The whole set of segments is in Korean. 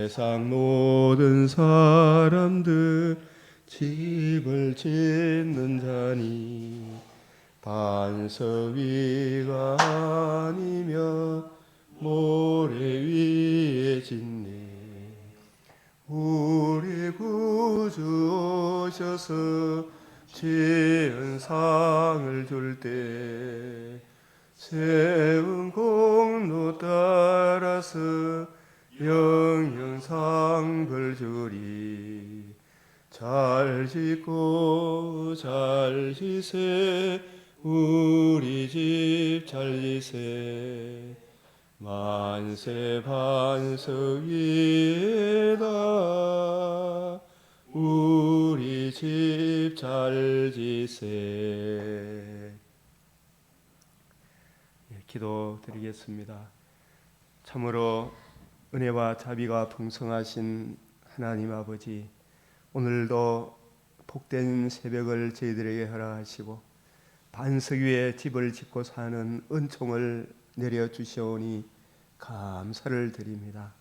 세상 모든 사람들 집을 짓는 자니 반석 위가 아니면 모래 위에 짓네. 우리 구주 오셔서 지은 상을 줄 때 세운 공로 따라서 영영상을 주리. 잘 짓고 잘 지세 우리 집 잘 지세 만세 반석 위에다 우리 집 잘 지세. 기도드리겠습니다. 참으로 은혜와 자비가 풍성하신 하나님 아버지, 오늘도 복된 새벽을 저희들에게 허락하시고 반석 위에 집을 짓고 사는 은총을 내려주시오니 감사를 드립니다.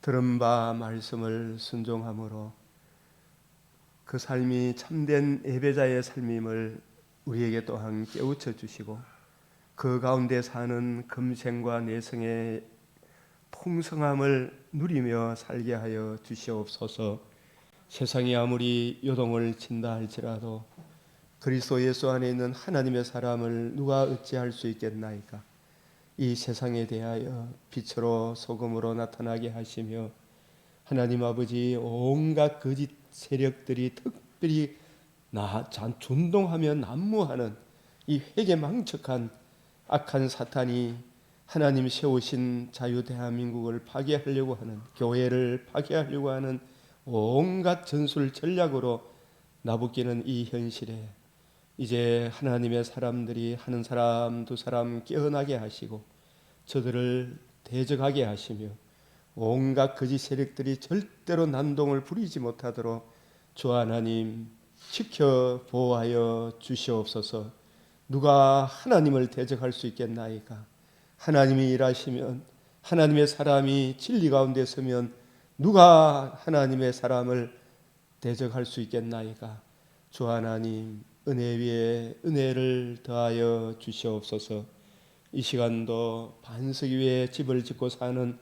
들은 바 말씀을 순종함으로 그 삶이 참된 예배자의 삶임을 우리에게 또한 깨우쳐 주시고 그 가운데 사는 금생과 내성의 풍성함을 누리며 살게 하여 주시옵소서. 세상이 아무리 요동을 친다 할지라도 그리스도 예수 안에 있는 하나님의 사람을 누가 어찌할 수 있겠나이까. 이 세상에 대하여 빛으로 소금으로 나타나게 하시며 하나님 아버지 온갖 거짓 세력들이 특별히 존동하며 난무하는 이 회개망측한 악한 사탄이 하나님 세우신 자유 대한민국을 파괴하려고 하는, 교회를 파괴하려고 하는 온갖 전술 전략으로 나부끼는 이 현실에 이제 하나님의 사람들이 하는 사람 두 사람 깨어나게 하시고 저들을 대적하게 하시며 온갖 거짓 세력들이 절대로 난동을 부리지 못하도록 주 하나님 지켜 보호하여 주시옵소서. 누가 하나님을 대적할 수 있겠나이까. 하나님이 일하시면, 하나님의 사람이 진리 가운데 서면 누가 하나님의 사람을 대적할 수 있겠나이까. 주 하나님 은혜 위에 은혜를 더하여 주시옵소서. 이 시간도 반석 위에 집을 짓고 사는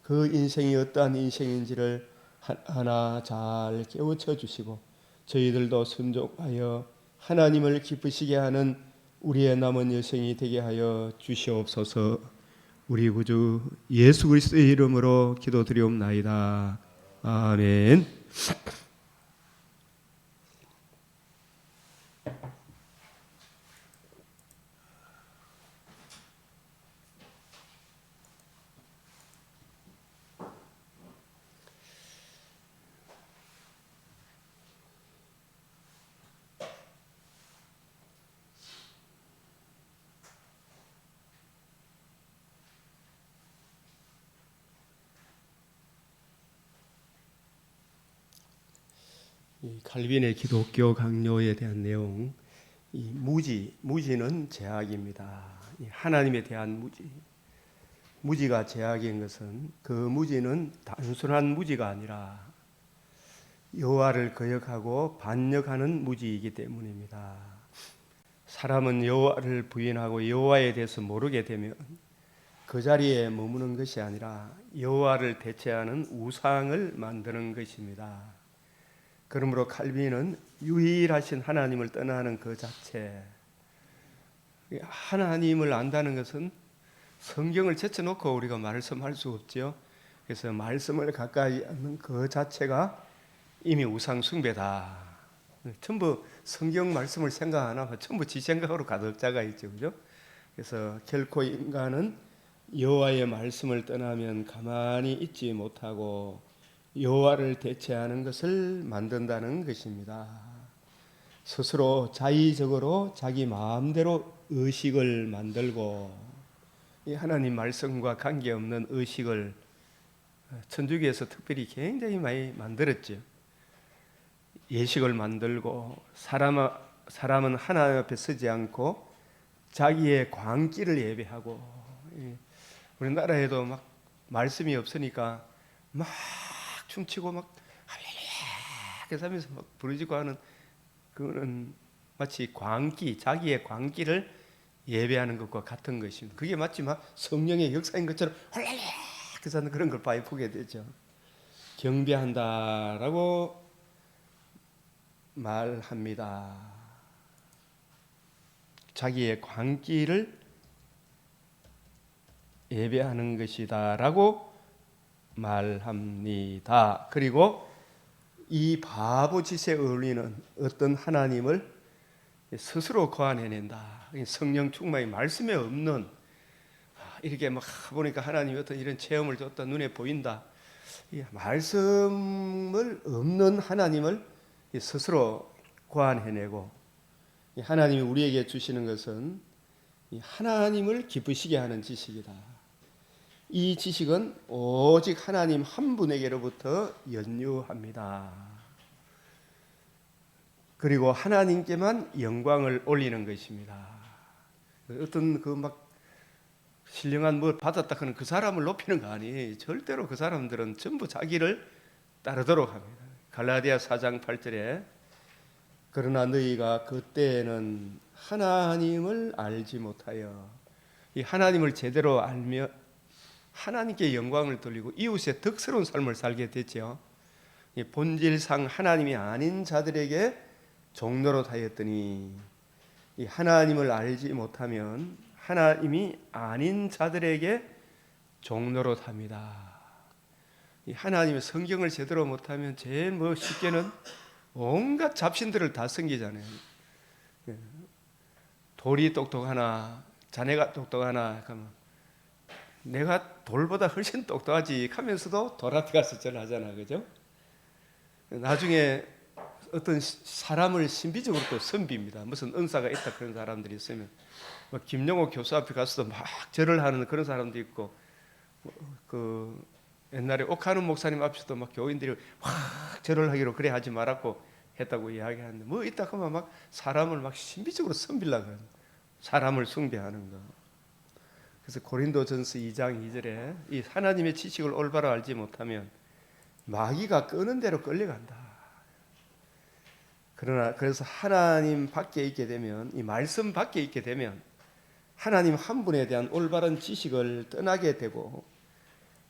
그 인생이 어떠한 인생인지를 하나 잘 깨우쳐 주시고 저희들도 순종하여 하나님을 기쁘시게 하는 우리의 남은 여생이 되게 하여 주시옵소서. 우리 구주 예수 그리스도의 이름으로 기도드리옵나이다. 아멘. 칼빈의 기독교 강요에 대한 내용, 이 무지는 제약입니다. 하나님에 대한 무지가 제약인 것은 그 무지는 단순한 무지가 아니라 여호와를 거역하고 반역하는 무지이기 때문입니다. 사람은 여호와를 부인하고 여호와에 대해서 모르게 되면 그 자리에 머무는 것이 아니라 여호와를 대체하는 우상을 만드는 것입니다. 그러므로 칼빈은 유일하신 하나님을 떠나는 그 자체, 하나님을 안다는 것은 성경을 제쳐놓고 우리가 말씀할 수 없지요. 그래서 말씀을 가까이 하는 그 자체가 이미 우상 숭배다. 전부 성경 말씀을 생각 안 하고 전부 지 생각으로 가득 차가 있죠, 그죠? 그래서 결코 인간은 여호와의 말씀을 떠나면 가만히 있지 못하고 여호와를 대체하는 것을 만든다는 것입니다. 스스로 자의적으로 자기 마음대로 의식을 만들고 이 하나님 말씀과 관계없는 의식을 천주교에서 특별히 굉장히 많이 만들었죠. 예식을 만들고 사람은 하나님 앞에 서지 않고 자기의 광기를 예배하고, 우리나라에도 막 말씀이 없으니까 막 춤추고 막 할렐루야 그래서 하면서 막 부르짖고 하는 그거는 마치 광기, 자기의 광기를 예배하는 것과 같은 것입니다. 그게 마치 막 성령의 역사인 것처럼 할렐루야 그래서 하는 그런 걸 보게 되죠. 경배한다라고 말합니다. 자기의 광기를 예배하는 것이다라고 말합니다. 그리고 이 바보 짓에 어울리는 어떤 하나님을 스스로 고안해낸다. 성령 충만이 말씀에 없는 이렇게 막 보니까 하나님이 어떤 이런 체험을 줬다 눈에 보인다. 말씀을 없는 하나님을 스스로 고안해내고 하나님이 우리에게 주시는 것은 하나님을 기쁘시게 하는 지식이다. 이 지식은 오직 하나님 한 분에게로부터 연유합니다. 그리고 하나님께만 영광을 올리는 것입니다. 어떤 그 막 신령한 뭘 받았다 하는 그 사람을 높이는 거 아니에요. 절대로 그 사람들은 전부 자기를 따르도록 합니다. 갈라디아 4장 8절에 그러나 너희가 그때는 하나님을 알지 못하여 이 하나님을 제대로 알며 하나님께 영광을 돌리고 이웃의 덕스러운 삶을 살게 됐죠. 본질상 하나님이 아닌 자들에게 종노릇 하였더니 이 하나님을 알지 못하면 하나님이 아닌 자들에게 종노릇 합니다. 이 하나님의 성경을 제대로 못하면 제일 쉽게는 온갖 잡신들을 다 섬기잖아요. 돌이 똑똑하나 자네가 똑똑하나 하면 내가 돌보다 훨씬 똑똑하지 하면서도 돌 앞에 가서 절 하잖아, 그죠? 나중에 어떤 사람을 신비적으로 또 선비입니다. 무슨 은사가 있다 그런 사람들이 있으면 김영호 교수 앞에 가서도 막 절을 하는 그런 사람도 있고 그 옛날에 옥하는 목사님 앞에서도 막 교인들이 확 절을 하기로 그래 하지 말았고 했다고 이야기하는데 뭐 있다 하면 막 사람을 막 신비적으로 선비려고 하는 사람을 숭배하는 거. 그래서 고린도전서 2장 2절에 이 하나님의 지식을 올바로 알지 못하면 마귀가 끄는 대로 끌려간다. 그래서 하나님 밖에 있게 되면 이 말씀 밖에 있게 되면 하나님 한 분에 대한 올바른 지식을 떠나게 되고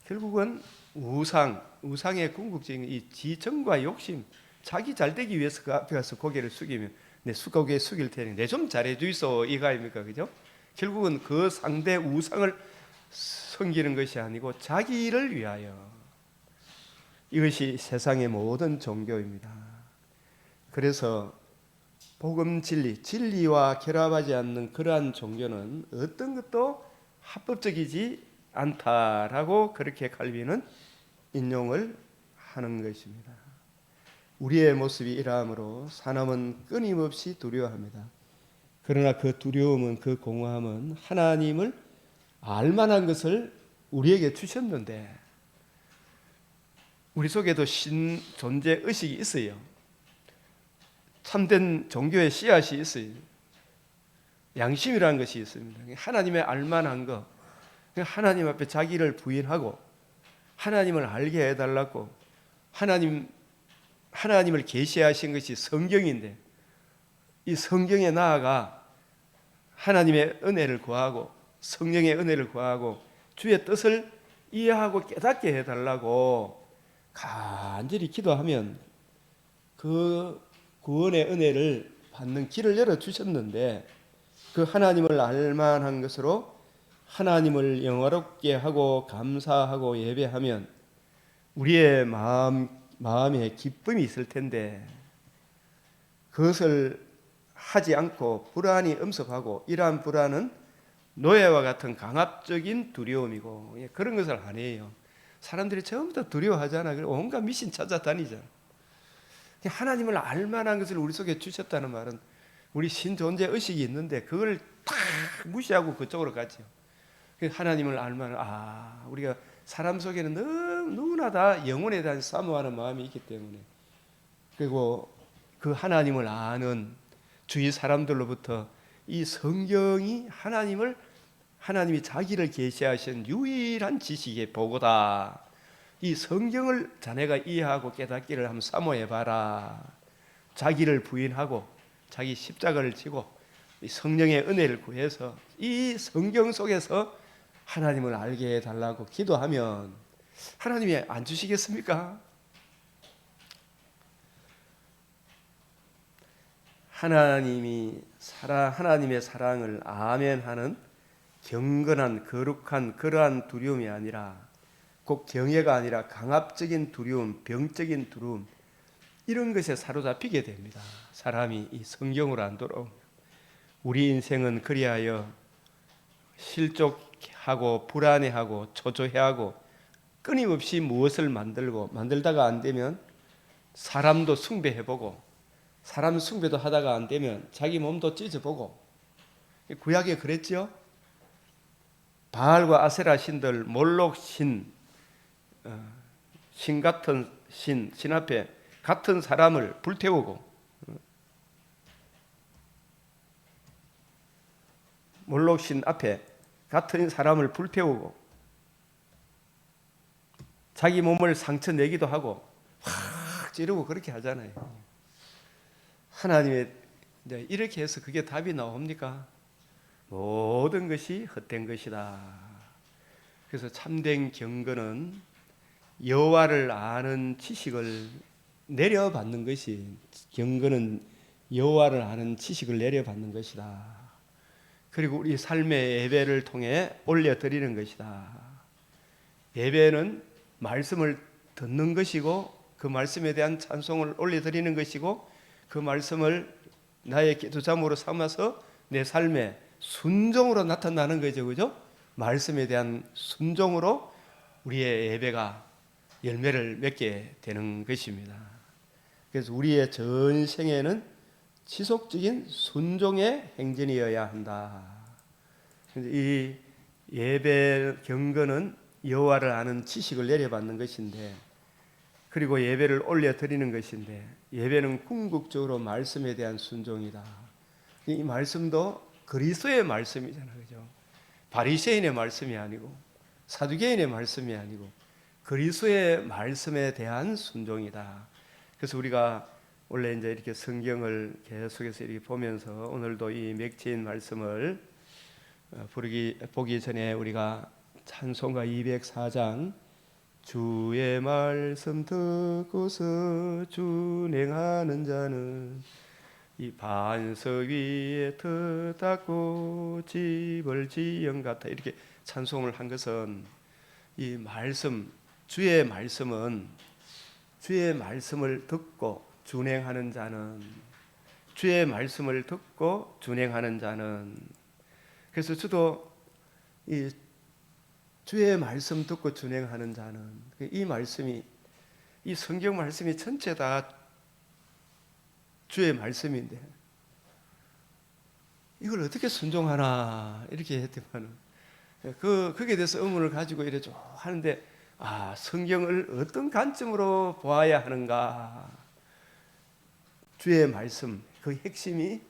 결국은 우상의 궁극적인 이 지정과 욕심, 자기 잘되기 위해서 그 앞에 가서 고개를 숙이면 내 고개 숙일 테니 내 좀 잘해 주이소 이거 아닙니까, 그죠? 결국은 그 상대 우상을 섬기는 것이 아니고 자기를 위하여. 이것이 세상의 모든 종교입니다. 그래서 복음 진리와 결합하지 않는 그러한 종교는 어떤 것도 합법적이지 않다라고 그렇게 칼빈은 인용을 하는 것입니다. 우리의 모습이 이러함으로 사람은 끊임없이 두려워합니다. 그러나 그 두려움은 그 공허함은 하나님을 알만한 것을 우리에게 주셨는데 우리 속에도 신 존재 의식이 있어요. 참된 종교의 씨앗이 있어요. 양심이라는 것이 있습니다. 하나님의 알만한 것, 하나님 앞에 자기를 부인하고 하나님을 알게 해달라고 하나님을 계시하신 것이 성경인데 이 성경에 나아가 하나님의 은혜를 구하고 성령의 은혜를 구하고 주의 뜻을 이해하고 깨닫게 해달라고 간절히 기도하면 그 구원의 은혜를 받는 길을 열어주셨는데 그 하나님을 알만한 것으로 하나님을 영화롭게 하고 감사하고 예배하면 우리의 마음에 기쁨이 있을 텐데 그것을 하지 않고 불안이 엄습하고 이러한 불안은 노예와 같은 강압적인 두려움이고 그런 것을 안 해요. 사람들이 전부 다 두려워하잖아. 온갖 미신 찾아다니잖아. 하나님을 알만한 것을 우리 속에 주셨다는 말은 우리 신존재 의식이 있는데 그걸 다 무시하고 그쪽으로 가죠. 하나님을 알만한 우리가 사람 속에는 누구나 다 영혼에 대한 사모하는 마음이 있기 때문에 그리고 그 하나님을 아는 주위 사람들로부터 이 성경이 하나님이 자기를 계시하신 유일한 지식의 보고다. 이 성경을 자네가 이해하고 깨닫기를 한번 사모해 봐라. 자기를 부인하고 자기 십자가를 지고 이 성령의 은혜를 구해서 이 성경 속에서 하나님을 알게 해달라고 기도하면 하나님이 안 주시겠습니까? 하나님의 사랑을 아멘하는 경건한 거룩한 그러한 두려움이 아니라 꼭 경외가 아니라 강압적인 두려움, 병적인 두려움 이런 것에 사로잡히게 됩니다. 사람이 이 성경으로 안 돌아오면 우리 인생은 그리하여 실족하고 불안해하고 초조해하고 끊임없이 무엇을 만들다가 안 되면 사람도 숭배해보고 사람 숭배도 하다가 안 되면 자기 몸도 찢어보고 구약에 그랬죠. 바알과 아세라 신들 몰록 신 같은 신 앞에 같은 사람을 불태우고 몰록 신 앞에 같은 사람을 불태우고 자기 몸을 상처 내기도 하고 확 찌르고 그렇게 하잖아요. 하나님의 이렇게 해서 그게 답이 나옵니까? 모든 것이 헛된 것이다. 그래서 참된 경건은 여호와를 아는 지식을 내려받는 것이 경건은 여호와를 아는 지식을 내려받는 것이다. 그리고 우리 삶의 예배를 통해 올려드리는 것이다. 예배는 말씀을 듣는 것이고 그 말씀에 대한 찬송을 올려드리는 것이고 그 말씀을 나의 기도자모로 삼아서 내 삶에 순종으로 나타나는 거죠. 그죠? 말씀에 대한 순종으로 우리의 예배가 열매를 맺게 되는 것입니다. 그래서 우리의 전생에는 지속적인 순종의 행진이어야 한다. 이 예배 경건은 여호와를 아는 지식을 내려받는 것인데 그리고 예배를 올려드리는 것인데 예배는 궁극적으로 말씀에 대한 순종이다. 이 말씀도 그리스도의 말씀이잖아요. 그죠? 바리새인의 말씀이 아니고 사두개인의 말씀이 아니고 그리스도의 말씀에 대한 순종이다. 그래서 우리가 원래 이제 이렇게 성경을 계속해서 이렇게 보면서 오늘도 이 맥주인 말씀을 보기 전에 우리가 찬송가 204장 주의 말씀 듣고서 준행하는 자는 이 반석 위에 터 닦고 집을 지은 같아 이렇게 찬송을 한 것은 이 말씀 주의 말씀은 주의 말씀을 듣고 준행하는 자는 주의 말씀을 듣고 준행하는 자는 그래서 저도 이 주의 말씀 듣고 준행하는 자는 이 말씀이 이 성경 말씀이 전체 다 주의 말씀인데 이걸 어떻게 순종하나 이렇게 했더만 거기에 대해서 의문을 가지고 이래 쭉 하는데 성경을 어떤 관점으로 보아야 하는가 주의 말씀 그 핵심이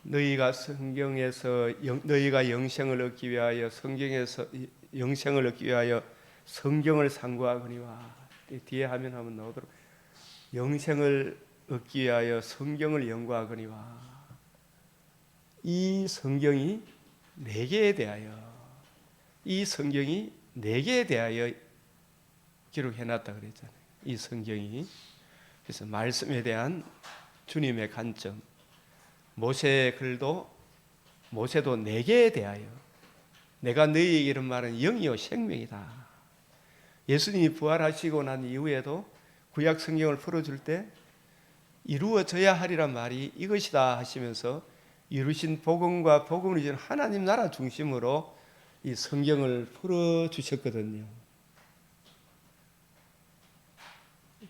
너희가 성경에서 너희가 영생을 얻기 위하여 성경에서 영생을 얻기 위하여 성경을 상고하거니와 뒤에 화면 한번 나오도록 영생을 얻기 위하여 성경을 연구하거니와 이 성경이 내게 대하여 이 성경이 내게 대하여 기록해놨다 그랬잖아요. 이 성경이 그래서 말씀에 대한 주님의 관점 모세의 글도 모세도 내게 대하여 내가 너희에게 이런 말은 영이요 생명이다. 예수님이 부활하시고 난 이후에도 구약 성경을 풀어줄 때 이루어져야 하리란 말이 이것이다 하시면서 이루신 복음과 복음을 이루신 하나님 나라 중심으로 이 성경을 풀어주셨거든요.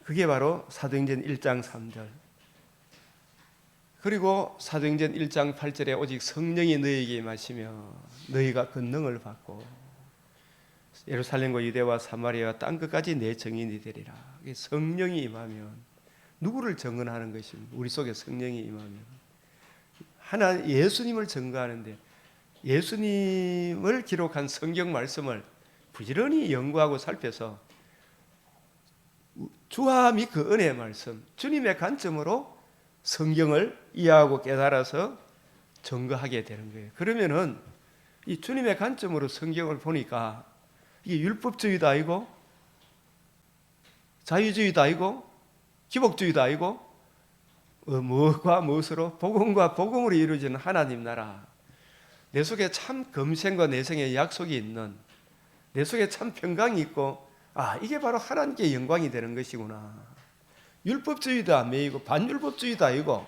그게 바로 사도행전 1장 3절 그리고 사도행전 1장 8절에 오직 성령이 너희에게 임하시며 너희가 권능을 받고 예루살렘과 유대와 사마리아와 땅끝까지 내 증인이 되리라. 성령이 임하면 누구를 증언하는 것입니까? 우리 속에 성령이 임하면 하나님 예수님을 증거하는데 예수님을 기록한 성경 말씀을 부지런히 연구하고 살펴서 주와 및 그 은혜의 말씀, 주님의 관점으로 성경을 이해하고 깨달아서 증거하게 되는 거예요. 그러면은 이 주님의 관점으로 성경을 보니까 이게 율법주의도 아니고 자유주의도 아니고 기복주의도 아니고 무엇과 무엇으로 복음과 복음으로 이루어지는 하나님 나라, 내 속에 참 금생과 내생의 약속이 있는, 내 속에 참 평강이 있고, 이게 바로 하나님께 영광이 되는 것이구나. 율법주의도 안 매이고 반율법주의도 아니고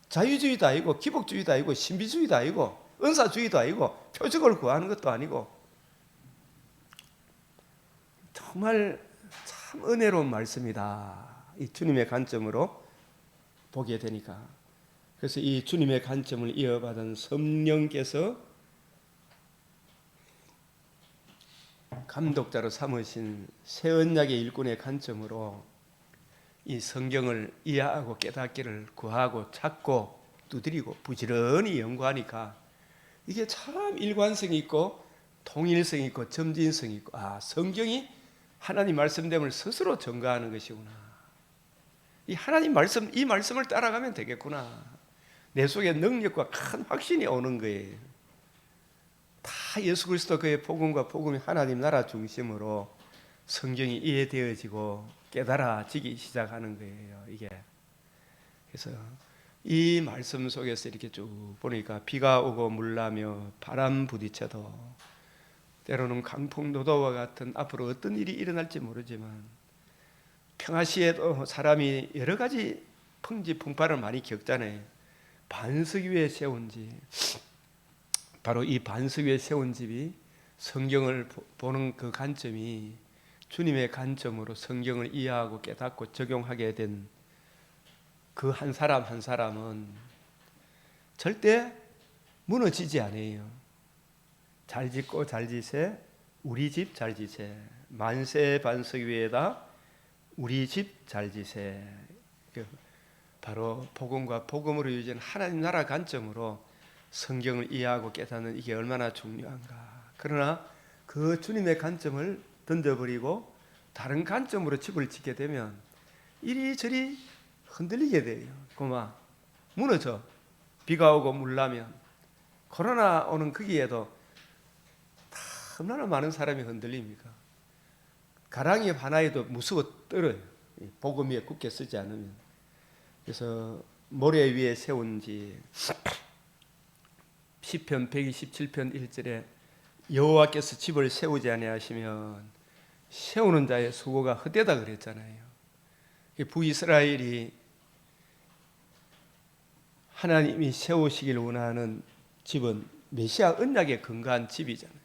자유주의도 아니고 기복주의도 아니고 신비주의도 아니고 은사주의도 아니고 표적을 구하는 것도 아니고, 정말 참 은혜로운 말씀이다. 이 주님의 관점으로 보게 되니까. 그래서 이 주님의 관점을 이어받은 성령께서 감독자로 삼으신 새 언약의 일꾼의 관점으로 이 성경을 이해하고 깨닫기를 구하고 찾고 두드리고 부지런히 연구하니까 이게 참 일관성이 있고 통일성이 있고 점진성이 있고, 성경이 하나님 말씀됨을 스스로 증거하는 것이구나. 이 하나님 말씀, 이 말씀을 따라가면 되겠구나. 내 속에 능력과 큰 확신이 오는 거예요. 다 예수 그리스도 그의 복음과 복음이 하나님 나라 중심으로 성경이 이해되어지고 깨달아지기 시작하는 거예요. 이게. 그래서 이 말씀 속에서 이렇게 쭉 보니까 비가 오고 물나며 바람 부딪혀도, 때로는 강풍노도와 같은 앞으로 어떤 일이 일어날지 모르지만, 평화시에도 사람이 여러 가지 풍지풍파를 많이 겪잖아요. 반석 위에 세운 집, 바로 이 반석 위에 세운 집이 성경을 보는 그 관점이 주님의 관점으로 성경을 이해하고 깨닫고 적용하게 된 그 한 사람 한 사람은 절대 무너지지 않아요. 잘 짓고 잘 지세, 우리 집 잘 지세, 만세 반석 위에다 우리 집 잘 지세. 바로 복음과 복음으로 이루어진 하나님 나라 관점으로 성경을 이해하고 깨닫는 이게 얼마나 중요한가. 그러나 그 주님의 관점을 던져버리고 다른 관점으로 집을 짓게 되면 이리저리 흔들리게 돼요. 그만 무너져. 비가 오고 물나면, 코로나 오는 거기에도 다 얼마나 많은 사람이 흔들립니까? 가랑이 하나에도 무서워 떨어요. 복음 위에 굳게 쓰지 않으면. 그래서 모래 위에 세운 집, 시편 127편 1절에 여호와께서 집을 세우지 아니하시면 세우는 자의 수고가 헛되다 그랬잖아요. 북이스라엘이 하나님이 세우시길 원하는 집은 메시아 언약에 근거한 집이잖아요.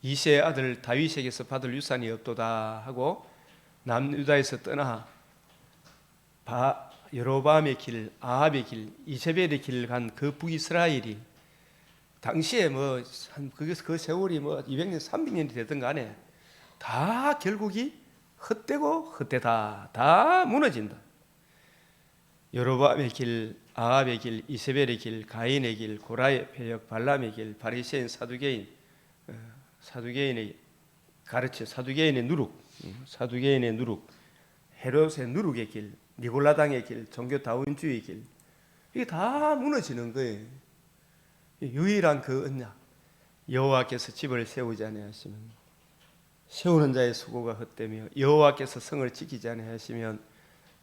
이새의 아들 다윗에게서 받을 유산이 없도다 하고 남유다에서 떠나 여로보암의 길, 아합의 길, 이세벨의 길을 간 그 북이스라엘이 당시에 그 세월이 200년, 300년이 되든 간에 다 결국이 헛되고 헛되다. 다 무너진다. 여로보암의 길, 아합의 길, 이세벨의 길, 가인의 길, 고라의 패역, 발람의 길, 바리새인, 사두개인의 가르쳐, 사두개인의 누룩, 헤롯의 누룩의 길, 니골라당의 길, 종교 다윈주의 길, 이게 다 무너지는 거예요. 유일한 그 언약, 여호와께서 집을 세우지 아니하시면 세우는 자의 수고가 헛되며 여호와께서 성을 지키지 아니하시면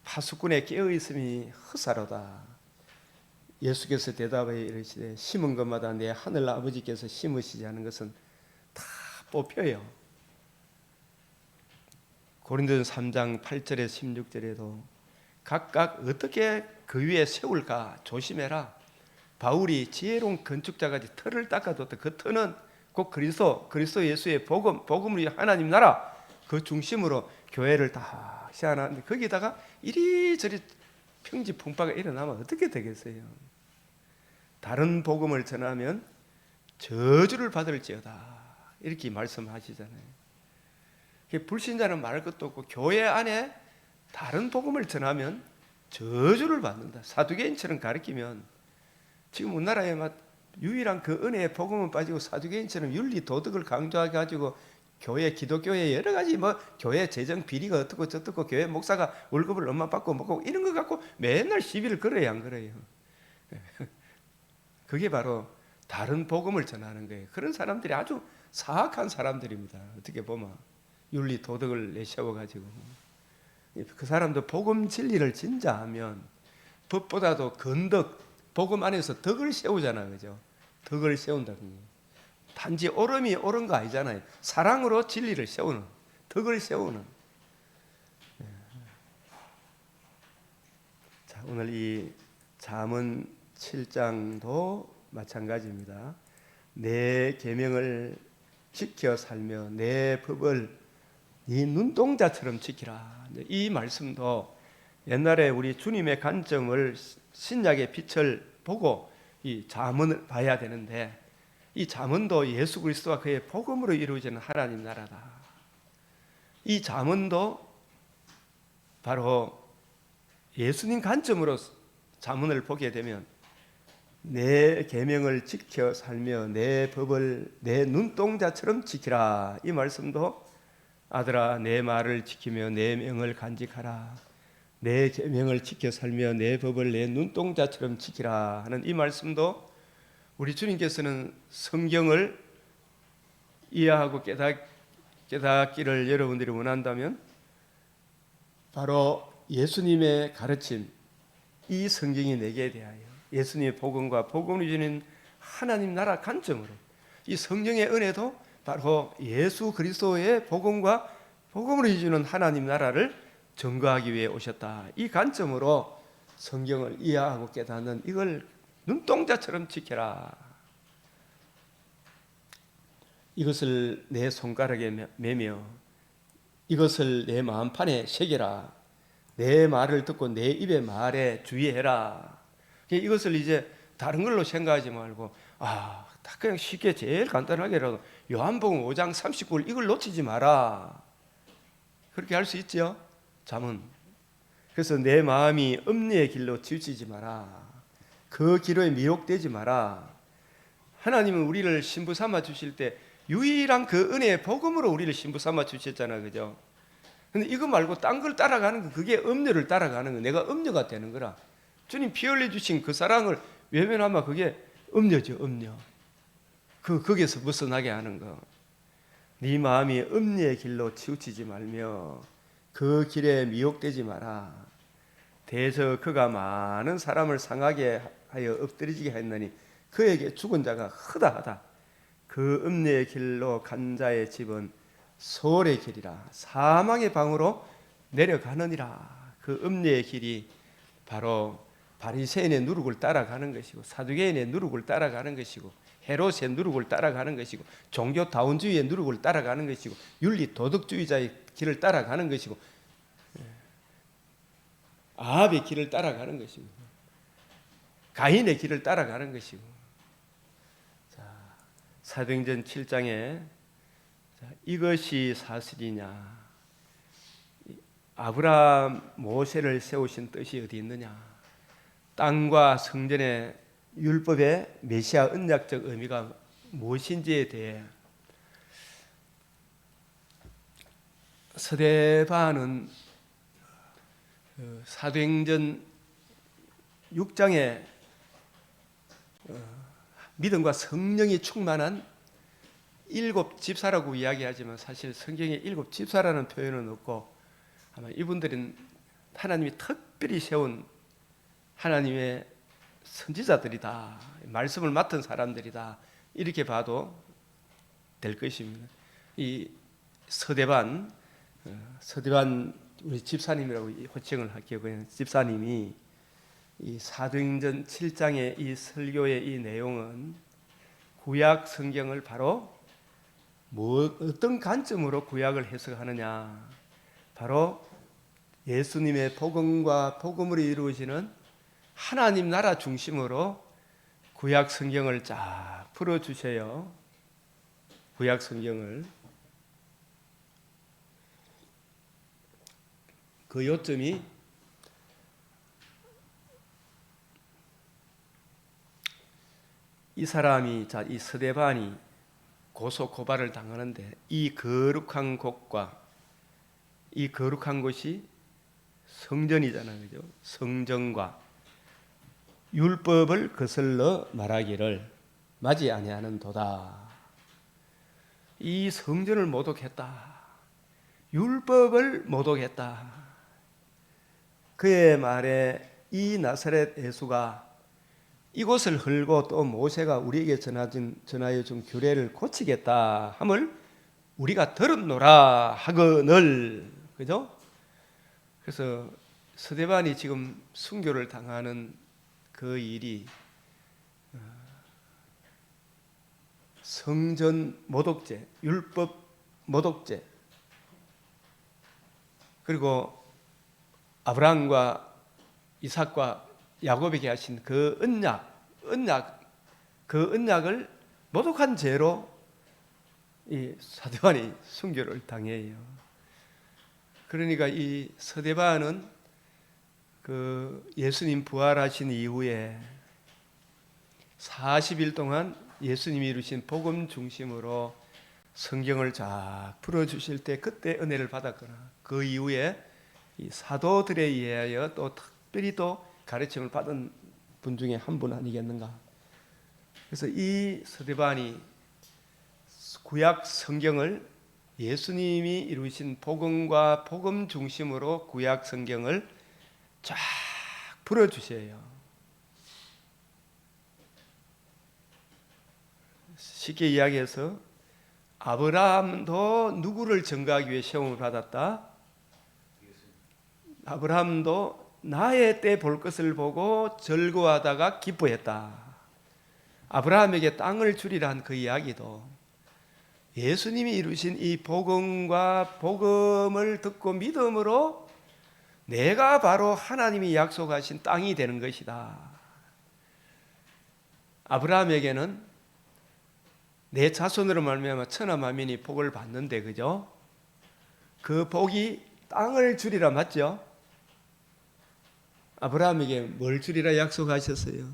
파수꾼의 깨어있음이 헛사로다. 예수께서 대답하여 이르시되 심은 것마다 내 하늘 아버지께서 심으시지 않은 것은 다 뽑혀요. 고린도전서 3장 8절에 16절에도 각각 어떻게 그 위에 세울까 조심해라. 바울이 지혜로운 건축자같이 틀을 닦아뒀다. 그 틀은 곧 그리스도 예수의 복음을 위해 하나님 나라 그 중심으로 교회를 다 시작하는데, 거기다가 이리저리 평지풍파가 일어나면 어떻게 되겠어요? 다른 복음을 전하면 저주를 받을지어다 이렇게 말씀하시잖아요. 불신자는 말할 것도 없고 교회 안에 다른 복음을 전하면 저주를 받는다. 사두개인처럼 가르치면, 지금 우리나라에 유일한 그 은혜의 복음은 빠지고 사두개인처럼 윤리 도덕을 강조해가지고 교회 기독교회 여러 가지 뭐 교회 재정 비리가 어떻고 저떻고 교회 목사가 월급을 얼마 받고 먹고 이런 거 갖고 맨날 시비를 걸어야 안 걸어요. 그게 바로 다른 복음을 전하는 거예요. 그런 사람들이 아주 사악한 사람들입니다. 어떻게 보면 윤리 도덕을 내세워 가지고 그 사람도 복음 진리를 진짜하면 법보다도 건덕 복음 안에서 덕을 세우잖아요, 그죠? 덕을 세운다는 거예요. 단지 옳음이 옳은 거 아니잖아요. 사랑으로 진리를 세우는, 덕을 세우는. 자, 오늘 이 잠언 7장도 마찬가지입니다. 내 계명을 지켜 살며 내 법을 네 눈동자처럼 지키라. 이 말씀도 옛날에 우리 주님의 관점을 신약의 빛을 보고 이 잠언을 봐야 되는데 이 잠언도 예수 그리스도와 그의 복음으로 이루어지는 하나님 나라다. 이 잠언도 바로 예수님 관점으로 잠언을 보게 되면 내 계명을 지켜 살며 내 법을 내 눈동자처럼 지키라. 이 말씀도 아들아 내 말을 지키며 내 명을 간직하라. 내 계명을 지켜 살며 내 법을 내 눈동자처럼 지키라 하는 이 말씀도 우리 주님께서는 성경을 이해하고 깨닫기를 여러분들이 원한다면 바로 예수님의 가르침, 이 성경이 내게 대하여 예수님의 복음과 복음을 주는 하나님 나라 관점으로 이 성경의 은혜도 바로 예수 그리스도의 복음과 복음을 주는 하나님 나라를 증거하기 위해 오셨다. 이 관점으로 성경을 이해하고 깨닫는 이걸 눈동자처럼 지켜라. 이것을 내 손가락에 매며 이것을 내 마음판에 새겨라. 내 말을 듣고 내 입의 말에 주의해라. 이것을 이제 다른 걸로 생각하지 말고 딱 그냥 쉽게 제일 간단하게라도 요한복음 5장 39절 이걸 놓치지 마라. 그렇게 할 수 있죠. 잠언. 그래서 내 마음이 음리의 길로 치우치지 마라. 그 길에 미혹되지 마라. 하나님은 우리를 신부 삼아 주실 때 유일한 그 은혜의 복음으로 우리를 신부 삼아 주셨잖아요, 그죠? 근데 이거 말고 딴 걸 따라가는 거, 그게 음료를 따라가는 거, 내가 음료가 되는 거라. 주님 피 흘려 주신 그 사랑을 외면하면 그게 음료죠, 음료. 거기에서 벗어나게 하는 거. 네 마음이 음리의 길로 치우치지 말며 그 길에 미혹되지 마라. 대저 그가 많은 사람을 상하게 하여 엎드리지게 했느니 그에게 죽은 자가 허다하다. 그 음리의 길로 간 자의 집은 소홀의 길이라 사망의 방으로 내려가느니라. 그 음리의 길이 바로 바리새인의 누룩을 따라가는 것이고 사두개인의 누룩을 따라가는 것이고 헤롯의 누룩을 따라가는 것이고 종교다운주의의 누룩을 따라가는 것이고 윤리 도덕주의자의 길을 따라가는 것이고 아합의 길을 따라가는 것이고 가인의 길을 따라가는 것이고. 자, 사도행전 7장에 이것이 사실이냐, 아브라함 모세를 세우신 뜻이 어디 있느냐, 땅과 성전의 율법의 메시아 언약적 의미가 무엇인지에 대해 서대반은 사도행전 6장에 믿음과 성령이 충만한 7집사라고 이야기하지만 사실 성경에 7집사라는 표현은 없고 아마 이분들은 하나님이 특별히 세운 하나님의 선지자들이다, 말씀을 맡은 사람들이다, 이렇게 봐도 될 것입니다. 이 서대반 우리 집사님이라고 호칭을 할게요. 그냥 집사님이 이 사도행전 7장의 이 설교의 이 내용은 구약 성경을 바로 어떤 관점으로 구약을 해석하느냐, 바로 예수님의 복음과 복음으로 이루어지는 하나님 나라 중심으로 구약 성경을 쫙 풀어주세요. 구약 성경을. 그 요점이 이 사람이, 이 스데반이 고소 고발을 당하는데 이 거룩한 곳과 이 거룩한 곳이 성전이잖아요. 그죠? 성전과 율법을 거슬러 말하기를 맞이 아니하는 도다. 이 성전을 모독했다. 율법을 모독했다. 그의 말에 이 나사렛 예수가 이곳을 헐고 또 모세가 우리에게 전하여 준 규례를 고치겠다 함을 우리가 들었노라 하거늘. 그죠? 그래서 스데반이 지금 순교를 당하는 그 일이 성전 모독죄, 율법 모독죄, 그리고 아브라함과 이삭과 야곱에게 하신 그 그 언약을 모독한 죄로 이 스데반이 순교를 당해요. 그러니까 이 스데반은 그 예수님 부활하신 이후에 40일 동안 예수님이 이루신 복음 중심으로 성경을 쫙 풀어주실 때 그때 은혜를 받았거나 그 이후에 이 사도들에 의하여 또 특별히 또 가르침을 받은 분 중에 한 분 아니겠는가. 그래서 이 스데반이 구약 성경을 예수님이 이루신 복음과 복음 중심으로 구약 성경을 쫙 풀어주셔요. 쉽게 이야기해서 아브라함도 누구를 증거하기 위해 시험을 받았다? 아브라함도 나의 때 볼 것을 보고 즐거워하다가 기뻐했다. 아브라함에게 땅을 주리라 한 그 이야기도 예수님이 이루신 이 복음과 복음을 듣고 믿음으로 내가 바로 하나님이 약속하신 땅이 되는 것이다. 아브라함에게는 내 자손으로 말미암아 천하 만민이 복을 받는데, 그죠? 그 복이 땅을 주리라 맞죠? 아브라함에게 뭘 주리라 약속하셨어요?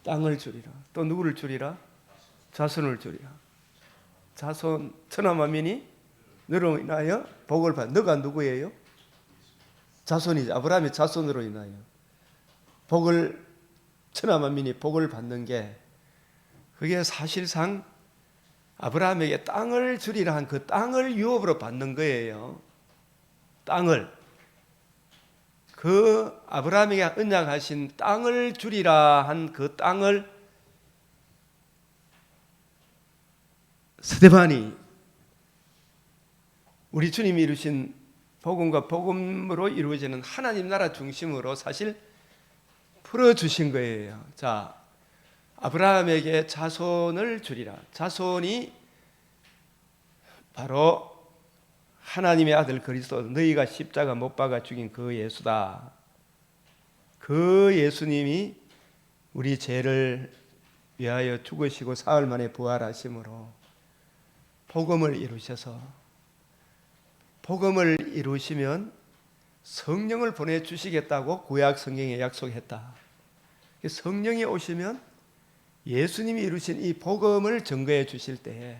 땅을 주리라. 또 누구를 주리라? 자손을 주리라. 자손 천하 만민이 너로 인하여 복을 받. 너가 누구예요? 자손이죠. 아브라함의 자손으로 인하여 복을, 천하 만민이 복을 받는 게, 그게 사실상 아브라함에게 땅을 주리라 한 그 땅을 유업으로 받는 거예요. 땅을, 그 아브라함에게 언약하신 땅을 주리라 한 그 땅을 스데반이 우리 주님이 이루신 복음과 복음으로 이루어지는 하나님 나라 중심으로 사실 풀어주신 거예요. 자, 아브라함에게 자손을 주리라. 자손이 바로 하나님의 아들 그리스도, 너희가 십자가 못 박아 죽인 그 예수다. 그 예수님이 우리 죄를 위하여 죽으시고 사흘 만에 부활하심으로 복음을 이루셔서, 복음을 이루시면 성령을 보내주시겠다고 구약 성경에 약속했다. 성령이 오시면 예수님이 이루신 이 복음을 증거해 주실 때에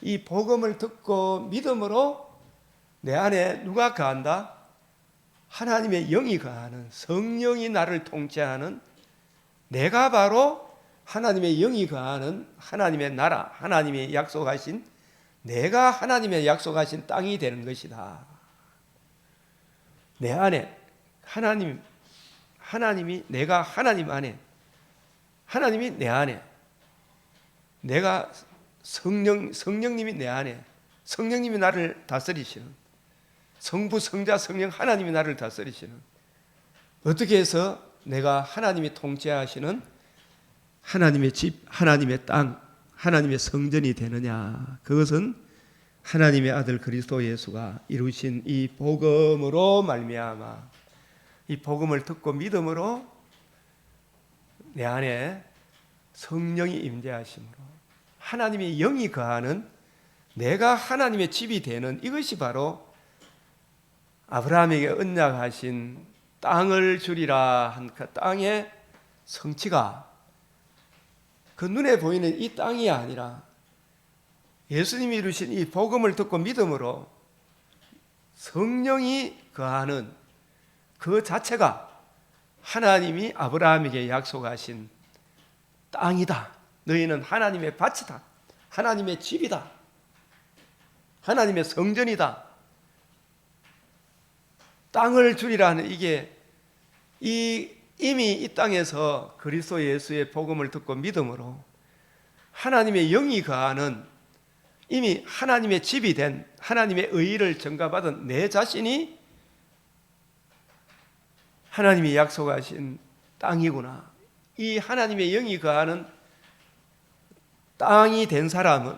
이 복음을 듣고 믿음으로 내 안에 누가 거한다? 하나님의 영이 거하는, 성령이 나를 통치하는, 내가 바로 하나님의 영이 거하는 하나님의 나라, 하나님이 약속하신, 내가 하나님의 약속하신 땅이 되는 것이다. 내 안에 하나님이 내가 하나님 안에, 하나님이 내 안에, 내가 성령님이 내 안에, 성령님이 나를 다스리시는, 성부, 성자, 성령 하나님이 나를 다스리시는, 어떻게 해서 내가 하나님이 통치하시는 하나님의 집, 하나님의 땅, 하나님의 성전이 되느냐? 그것은 하나님의 아들 그리스도 예수가 이루신 이 복음으로 말미암아, 이 복음을 듣고 믿음으로 내 안에 성령이 임재하심으로 하나님의 영이 거하는, 내가 하나님의 집이 되는, 이것이 바로 아브라함에게 언약하신 땅을 주리라 한 그 땅의 성취가 그 눈에 보이는 이 땅이 아니라 예수님이 이루신 이 복음을 듣고 믿음으로 성령이 거하는 그 자체가 하나님이 아브라함에게 약속하신 땅이다. 너희는 하나님의 밭이다. 하나님의 집이다. 하나님의 성전이다. 땅을 주리라는 이게 이미 이 땅에서 그리스도 예수의 복음을 듣고 믿음으로 하나님의 영이 거하는 이미 하나님의 집이 된 하나님의 의의를 전가받은 내 자신이 하나님이 약속하신 땅이구나. 이 하나님의 영이 거하는 땅이 된 사람은,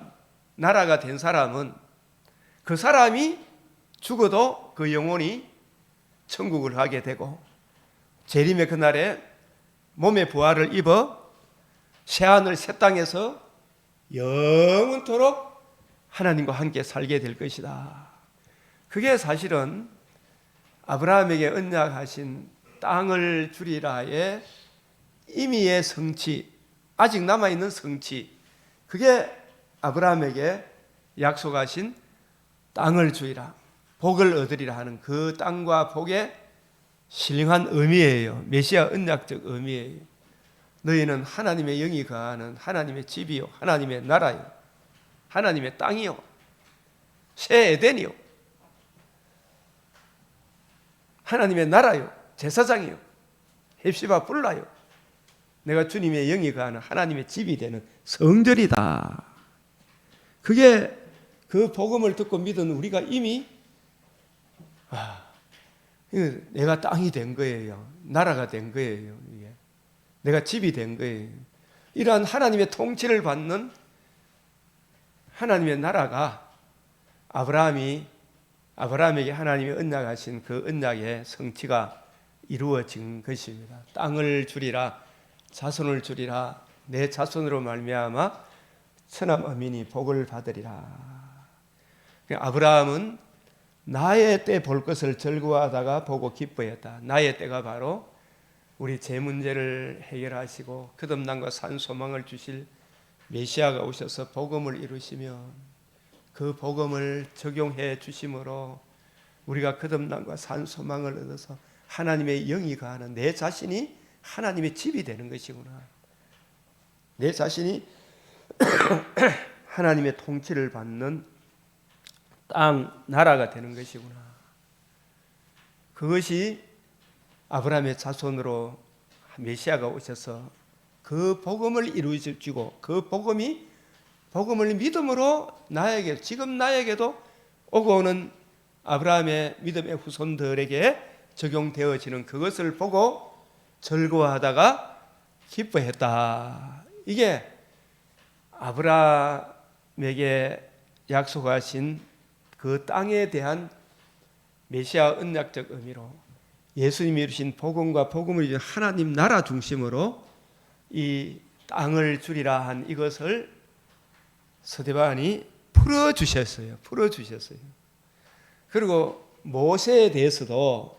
나라가 된 사람은 그 사람이 죽어도 그 영혼이 천국을 가게 되고 재림의 그날에 몸의 부활을 입어 새하늘 새 땅에서 영원토록 하나님과 함께 살게 될 것이다. 그게 사실은 아브라함에게 언약하신 땅을 주리라의 임의의 성취, 아직 남아있는 성취, 그게 아브라함에게 약속하신 땅을 주리라, 복을 얻으리라 하는 그 땅과 복의 신령한 의미예요. 메시아 언약적 의미예요. 너희는 하나님의 영이 거하는 하나님의 집이요, 하나님의 나라요, 하나님의 땅이요, 새 에덴이요, 하나님의 나라요, 제사장이요, 헵시바 뿔라요. 내가 주님의 영이 거하는 하나님의 집이 되는 성전이다. 그게 그 복음을 듣고 믿은 우리가 이미 내가 땅이 된 거예요. 나라가 된 거예요. 이게 내가 집이 된 거예요. 이러한 하나님의 통치를 받는 하나님의 나라가 아브라함에게 하나님이 언약하신 그 언약의 성취가 이루어진 것입니다. 땅을 주리라, 자손을 주리라, 내 자손으로 말미암아 천하 만민이 복을 받으리라. 아브라함은 나의 때 볼 것을 즐거워하다가 보고 기뻐했다. 나의 때가 바로 우리 제 문제를 해결하시고 거듭남과 산 소망을 주실 메시아가 오셔서 복음을 이루시면 그 복음을 적용해 주심으로 우리가 거듭남과 산 소망을 얻어서 하나님의 영이 거하는 내 자신이 하나님의 집이 되는 것이구나. 내 자신이 하나님의 통치를 받는 땅, 나라가 되는 것이구나. 그것이 아브라함의 자손으로 메시아가 오셔서 그 복음을 이루어주고 그 복음을 믿음으로 나에게, 지금 나에게도 오고 오는 아브라함의 믿음의 후손들에게 적용되어지는 그것을 보고 즐거워하다가 기뻐했다. 이게 아브라함에게 약속하신 그 땅에 대한 메시아 언약적 의미로 예수님이 이루신 복음과 복음을 이룬 하나님 나라 중심으로 이 땅을 주리라 한 이것을 스데반이 풀어주셨어요. 그리고 모세에 대해서도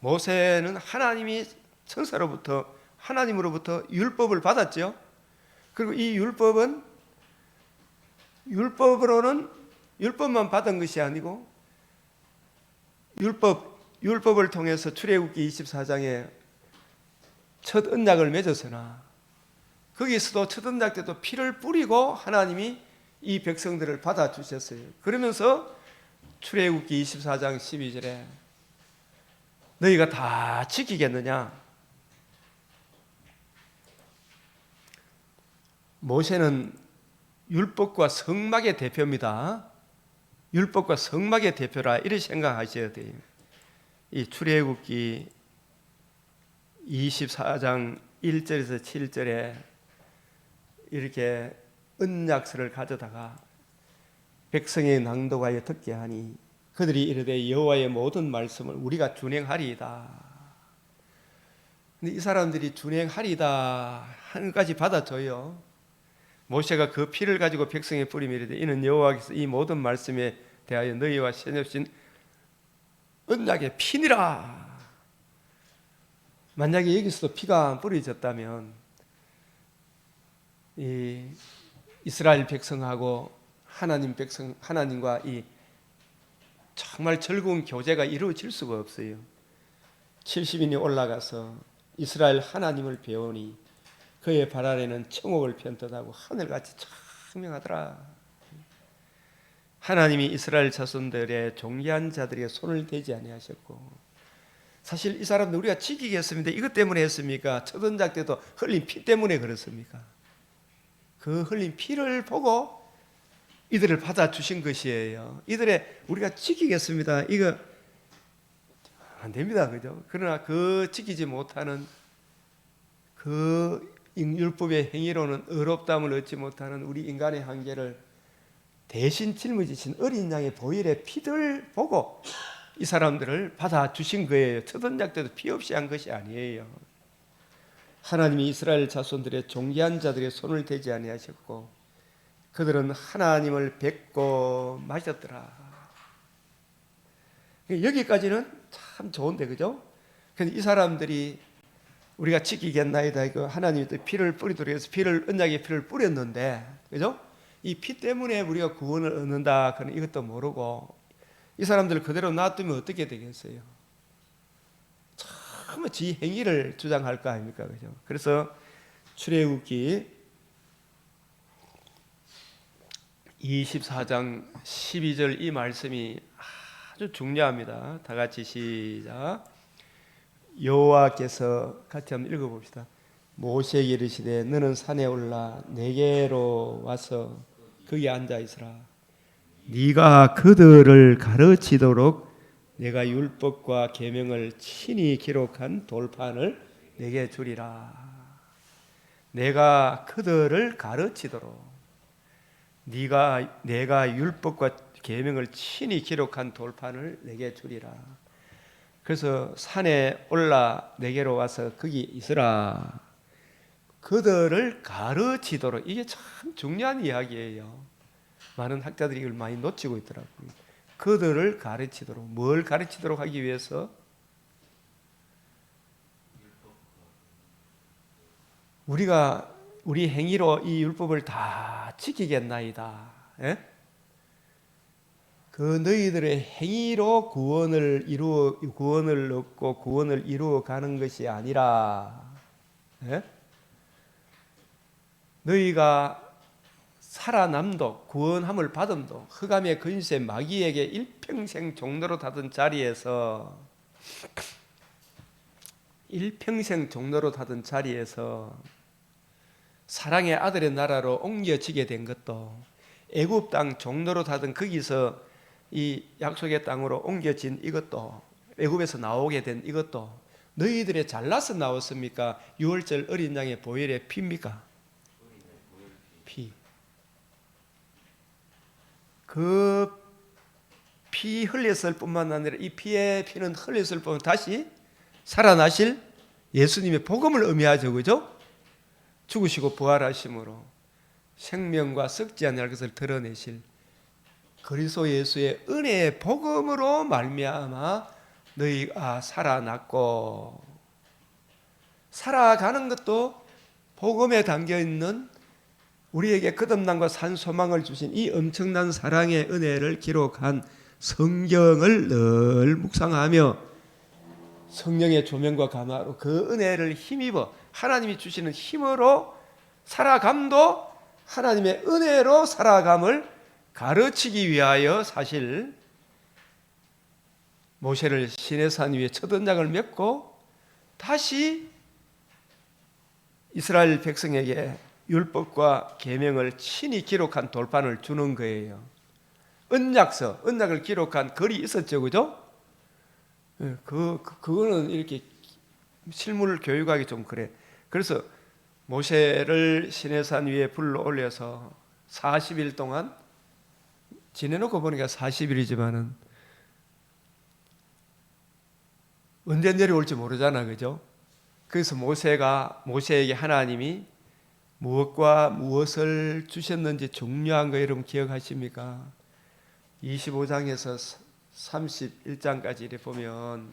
모세는 하나님이 천사로부터 하나님으로부터 율법을 받았죠. 그리고 이 율법만 받은 것이 아니고 율법을 통해서 출애굽기 24장에 첫 언약을 맺었으나 거기서도 첫 언약 때도 피를 뿌리고 하나님이 이 백성들을 받아주셨어요. 그러면서 출애굽기 24장 12절에 너희가 다 지키겠느냐? 모세는 율법과 성막의 대표입니다. 율법과 성막의 대표라 이렇게 생각하셔야 돼요. 이 출애굽기 24장 1절에서 7절에 이렇게 언약서를 가져다가 백성의 낭독하여 듣게 하니 그들이 이르되 여호와의 모든 말씀을 우리가 준행하리이다. 근데 이 사람들이 준행하리이다 한 가지 받아줘요. 모세가 그 피를 가지고 백성에 뿌리며 이르되 이는 여호와께서 이 모든 말씀에 대하여 너희와 맺으신 언약의 피니라. 만약에 여기서도 피가 뿌려졌다면 이 이스라엘 백성하고 하나님과 이 정말 즐거운 교제가 이루어질 수가 없어요. 70인이 올라가서 이스라엘 하나님을 배우니 그의 발 아래는 청옥을 편듯하고 하늘같이 청명하더라. 하나님이 이스라엘 자손들의 종기한 자들의 손을 대지 아니하셨고, 사실 이 사람들 우리가 지키겠습니다. 이것 때문에 했습니까? 첫 언작 때도 흘린 피 때문에 그렇습니까? 그 흘린 피를 보고 이들을 받아주신 것이에요. 이들의 우리가 지키겠습니다. 이거 안 됩니다. 그죠? 그러나 그 지키지 못하는 그 율법의 행위로는 의롭다함을 얻지 못하는 우리 인간의 한계를 대신 짊어지신 어린 양의 보혈의 피를 보고 이 사람들을 받아주신 거예요. 첫 언작 때도 피 없이 한 것이 아니에요. 하나님이 이스라엘 자손들의 종기한 자들의 손을 대지 아니하셨고 그들은 하나님을 뵙고 마셨더라. 여기까지는 참 좋은데, 그죠? 근데 이 사람들이 우리가 지키겠나이다, 이거 하나님이 또 피를 뿌리도록 해서 언약의 피를 뿌렸는데, 그죠? 이 피 때문에 우리가 구원을 얻는다, 그런 이것도 모르고 이 사람들을 그대로 놔두면 어떻게 되겠어요? 참 지 행위를 주장할 거 아닙니까, 그죠? 그래서 출애굽기 24장 12절 이 말씀이 아주 중요합니다. 다 같이 시작. 여호와께서 같이 한번 읽어봅시다. 모세에게 이르시되 너는 산에 올라 내게로 와서 거기 앉아 있으라. 네가 그들을 가르치도록 내가 율법과 계명을 친히 기록한 돌판을 내게 주리라. 내가 그들을 가르치도록 내가 율법과 계명을 친히 기록한 돌판을 내게 주리라. 그래서 산에 올라 내게로 와서 거기 있으라. 그들을 가르치도록. 이게 참 중요한 이야기예요. 많은 학자들이 이걸 많이 놓치고 있더라고요. 그들을 가르치도록. 뭘 가르치도록 하기 위해서? 우리가 우리 행위로 이 율법을 다 지키겠나이다. 예? 그 너희들의 행위로 구원을 얻고 구원을 이루어 가는 것이 아니라, 예? 너희가 살아남도 구원함을 받음도 흑암의 근세 마귀에게 일평생 종로로 닫은 자리에서 사랑의 아들의 나라로 옮겨지게 된 것도, 애굽 땅 종로로 닫은 거기서 이 약속의 땅으로 옮겨진 이것도, 애굽에서 나오게 된 이것도 너희들의 잘나서 나왔습니까? 유월절 어린 양의 보혈의 피입니까? 피. 그 피 흘렸을 뿐만 아니라 이 피의 피는 흘렸을 뿐만 다시 살아나실 예수님의 복음을 의미하죠. 그죠? 죽으시고 부활하심으로 생명과 썩지 않을 것을 드러내실 그리스도 예수의 은혜의 복음으로 말미암아 너희가 살아났고, 살아가는 것도 복음에 담겨있는 우리에게 거듭남과 산 소망을 주신 이 엄청난 사랑의 은혜를 기록한 성경을 늘 묵상하며 성령의 조명과 감화로 그 은혜를 힘입어 하나님이 주시는 힘으로 살아감도 하나님의 은혜로 살아감을 가르치기 위하여 사실 모세를 시내산 위에 첫 언약을 맺고 다시 이스라엘 백성에게 율법과 계명을 친히 기록한 돌판을 주는 거예요. 언약을 기록한 글이 있었죠, 그죠? 그거는 이렇게 실물 교육하기 좀 그래. 그래서 모세를 시내산 위에 불러 올려서 40일 동안 지내놓고 보니까 40일이지만은 언제 내려올지 모르잖아, 그죠? 그래서 모세에게 하나님이 무엇과 무엇을 주셨는지 중요한 거 여러분 기억하십니까? 25장에서 31장까지 이렇게 보면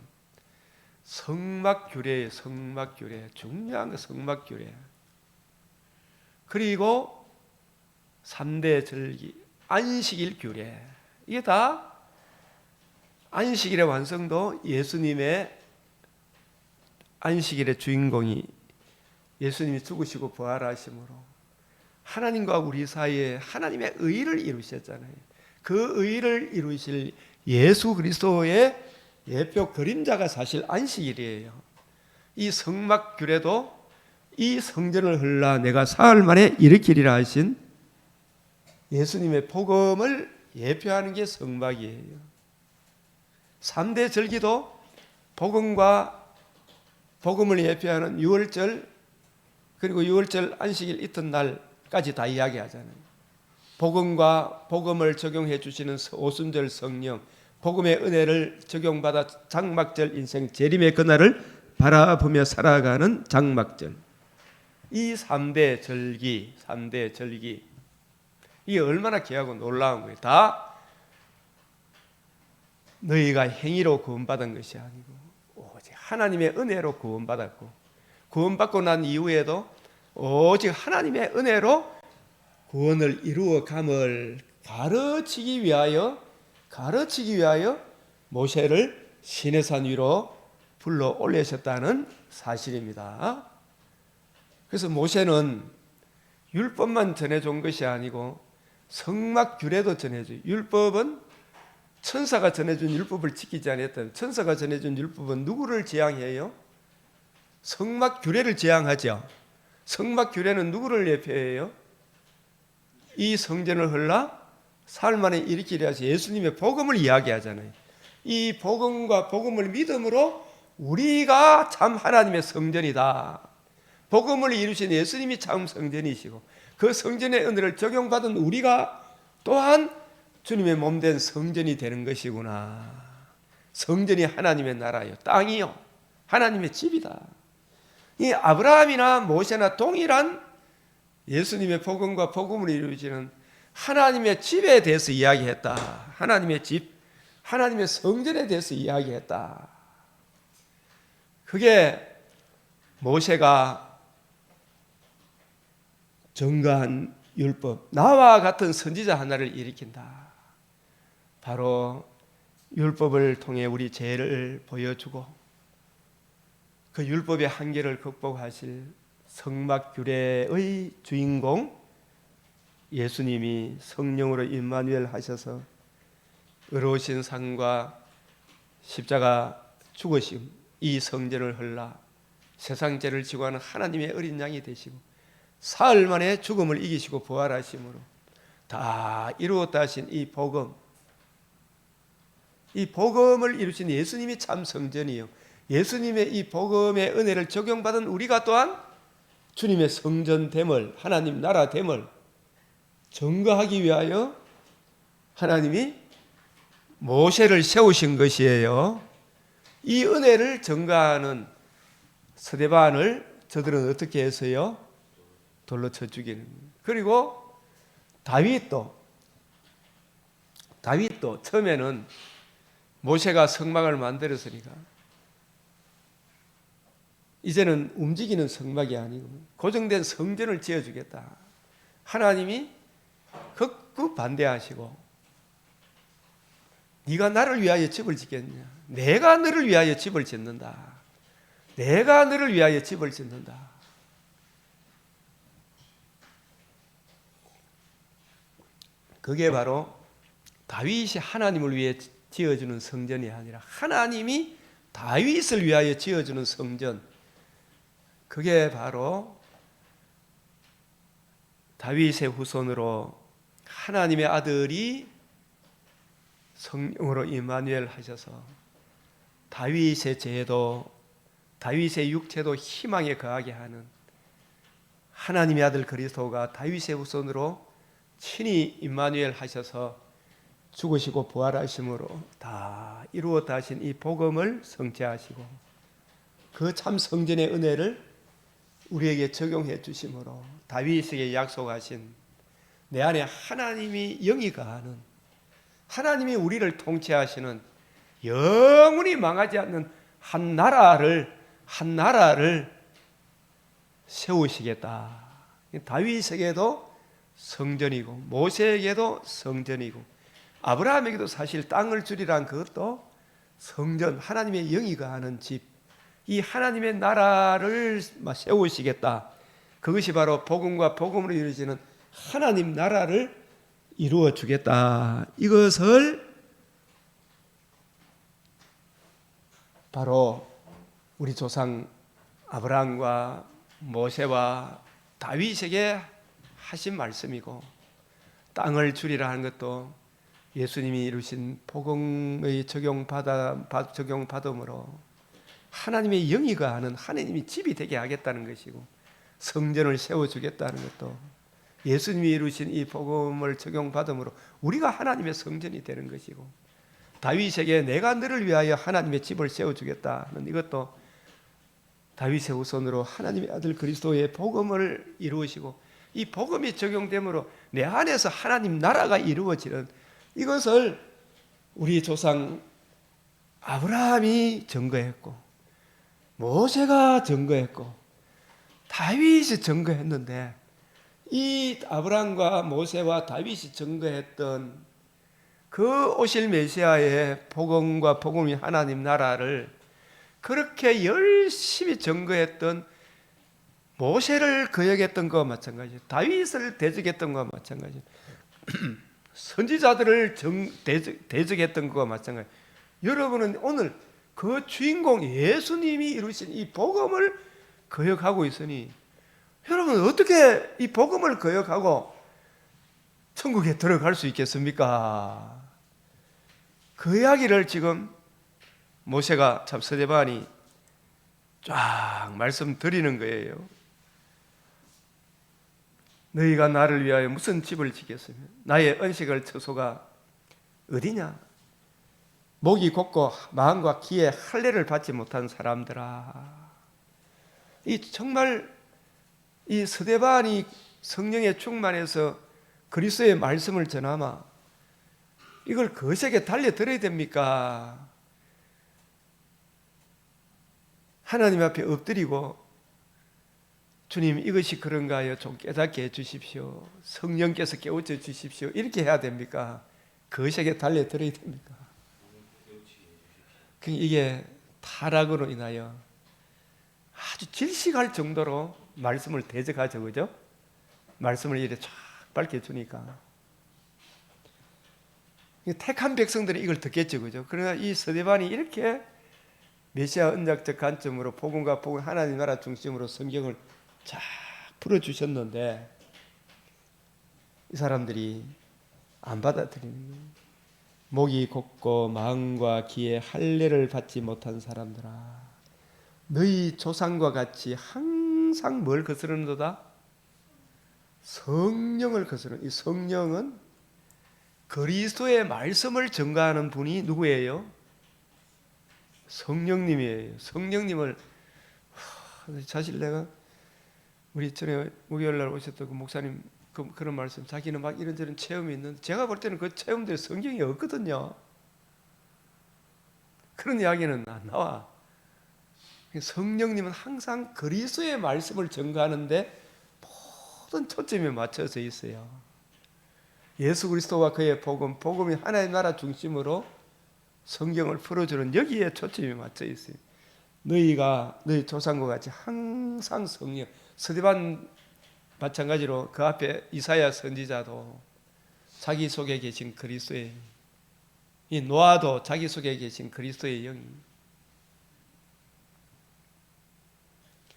성막규례예요. 성막규례. 중요한 거 성막규례. 그리고 3대 절기, 안식일 규례, 이게 다 안식일의 완성도 예수님의 안식일의 주인공이 예수님이 죽으시고 부활하심으로 하나님과 우리 사이에 하나님의 의를 이루셨잖아요. 그 의를 이루실 예수 그리스도의 예표 그림자가 사실 안식일이에요. 이 성막 규례도 이 성전을 흘러 내가 사흘 만에 일으키리라 하신 예수님의 복음을 예표하는 게 성막이에요. 3대 절기도 복음을 예표하는 유월절, 그리고 유월절 안식일 이튿날까지 다 이야기하잖아요. 복음을 적용해 주시는 오순절 성령, 복음의 은혜를 적용받아 장막절 인생 재림의 그날을 바라보며 살아가는 장막절. 이 3대 절기, 이게 얼마나 귀하고 놀라운 거예요. 다 너희가 행위로 구원받은 것이 아니고 오직 하나님의 은혜로 구원받았고, 구원받고 난 이후에도 오직 하나님의 은혜로 구원을 이루어감을 가르치기 위하여 모세를 시내산 위로 불러 올리셨다는 사실입니다. 그래서 모세는 율법만 전해준 것이 아니고 성막 규례도 전해줘요. 율법은 천사가 전해준 율법을 지키지 않았던, 천사가 전해준 율법은 누구를 지향해요? 성막 규례를 지향하죠. 성막 규례는 누구를 예표해요? 이 성전을 흘러 사흘 만에 일으키려 하시 예수님의 복음을 이야기하잖아요. 이 복음과 복음을 믿음으로 우리가 참 하나님의 성전이다. 복음을 이루신 예수님이 참 성전이시고 그 성전의 은혜를 적용받은 우리가 또한 주님의 몸된 성전이 되는 것이구나. 성전이 하나님의 나라요, 땅이요 하나님의 집이다. 이 아브라함이나 모세나 동일한 예수님의 복음과 복음을 이루시는 하나님의 집에 대해서 이야기했다. 하나님의 집, 하나님의 성전에 대해서 이야기했다. 그게 모세가 전가한 율법, 나와 같은 선지자 하나를 일으킨다. 바로 율법을 통해 우리 죄를 보여주고 그 율법의 한계를 극복하실 성막 규례의 주인공 예수님이 성령으로 임마누엘 하셔서 의로우신 상과 십자가 죽으심, 이 성전을 흘러 세상 죄를 지고 하는 하나님의 어린 양이 되시고 사흘 만에 죽음을 이기시고 부활하심으로 다 이루었다 하신 이 복음, 이 복음을 이루신 예수님이 참 성전이요, 예수님의 이 복음의 은혜를 적용받은 우리가 또한 주님의 성전됨을, 하나님 나라됨을 증거하기 위하여 하나님이 모세를 세우신 것이에요. 이 은혜를 증거하는 스데반을 저들은 어떻게 해서요? 돌로 쳐 죽이는. 그리고 다윗도 처음에는 모세가 성막을 만들었으니까 이제는 움직이는 성막이 아니고 고정된 성전을 지어주겠다. 하나님이 극구 반대하시고 네가 나를 위하여 집을 짓겠냐? 내가 너를 위하여 집을 짓는다. 내가 너를 위하여 집을 짓는다. 그게 바로 다윗이 하나님을 위해 지어주는 성전이 아니라 하나님이 다윗을 위하여 지어주는 성전, 그게 바로 다윗의 후손으로 하나님의 아들이 성령으로 임마누엘 하셔서 다윗의 죄도, 다윗의 육체도 희망에 거하게 하는 하나님의 아들 그리스도가 다윗의 후손으로 친히 임마누엘 하셔서 죽으시고 부활하심으로 다 이루었다 하신 이 복음을 성취하시고 그 참 성전의 은혜를 우리에게 적용해 주심으로 다윗에게 약속하신 내 안에 하나님이 영이 거하는, 하나님이 우리를 통치하시는 영원히 망하지 않는 한 나라를 세우시겠다. 다윗에게도 성전이고, 모세에게도 성전이고, 아브라함에게도 사실 땅을 주리란 그것도 성전, 하나님의 영이가 하는 집, 이 하나님의 나라를 세우시겠다. 그것이 바로 복음과 복음으로 이루어지는 하나님 나라를 이루어 주겠다. 이것을 바로 우리 조상 아브라함과 모세와 다윗에게 하신 말씀이고, 땅을 주리라 하는 것도 예수님이 이루신 복음의 적용받음으로 하나님의 영이가 하는 하나님이 집이 되게 하겠다는 것이고, 성전을 세워주겠다는 것도 예수님이 이루신 이 복음을 적용받음으로 우리가 하나님의 성전이 되는 것이고, 다윗에게 내가 너를 위하여 하나님의 집을 세워주겠다는 이것도 다윗의 후손으로 하나님의 아들 그리스도의 복음을 이루시고, 이 복음이 적용됨으로 내 안에서 하나님 나라가 이루어지는 이것을 우리 조상 아브라함이 증거했고, 모세가 증거했고, 다윗이 증거했는데, 이 아브라함과 모세와 다윗이 증거했던 그 오실 메시아의 복음과 복음이 하나님 나라를 그렇게 열심히 증거했던 모세를 거역했던 것과 마찬가지예요. 다윗을 대적했던 것과 마찬가지예요. 선지자들을 대적했던 것과 마찬가지예요. 여러분은 오늘 그 주인공 예수님이 이루신 이 복음을 거역하고 있으니, 여러분 어떻게 이 복음을 거역하고 천국에 들어갈 수 있겠습니까? 그 이야기를 지금 모세가 참 스데반이 쫙 말씀드리는 거예요. 너희가 나를 위하여 무슨 집을 짓겠으며 나의 은식을 처소가 어디냐? 목이 곧고 마음과 귀에 할례를 받지 못한 사람들아. 이 정말 이 스데반이 성령의 충만해서 그리스도의 말씀을 전하마 이걸 거세게 달려 들어야 됩니까? 하나님 앞에 엎드리고 주님 이것이 그런가요? 좀 깨닫게 해주십시오. 성령께서 깨우쳐 주십시오. 이렇게 해야 됩니까? 거세게 달려 들어야 됩니까? 이게 타락으로 인하여 아주 질식할 정도로 말씀을 대적하죠, 그죠? 말씀을 이렇게 쫙 밝혀주니까 택한 백성들이 이걸 듣겠죠, 그죠? 그러나 이 스데반이 이렇게 메시아 언약적 관점으로 복음과 복음 하나님 나라 중심으로 성경을 쫙 풀어주셨는데 이 사람들이 안 받아들이는 거예요. 목이 곧고 마음과 귀에 할례를 받지 못한 사람들아, 너희 조상과 같이 항상 뭘 거스르는도다? 성령을 거스르는. 이 성령은 그리스도의 말씀을 증거하는 분이 누구예요? 성령님이에요. 성령님을 사실 내가 우리 전에 목요일날 오셨던 그 목사님 그런 말씀, 자기는 막 이런저런 체험이 있는데 제가 볼 때는 그 체험들이 성경에 없거든요. 그런 이야기는 안 나와. 성령님은 항상 그리스도의 말씀을 증거하는데 모든 초점이 맞춰져 있어요. 예수 그리스도와 그의 복음, 복음이 하나의 나라 중심으로 성경을 풀어주는 여기에 초점이 맞춰 있어요. 너희가 너희 조상과 같이 항상 성령, 스데반 마찬가지로 그 앞에 이사야 선지자도 자기 속에 계신 그리스도의, 이 노아도 자기 속에 계신 그리스도의 영이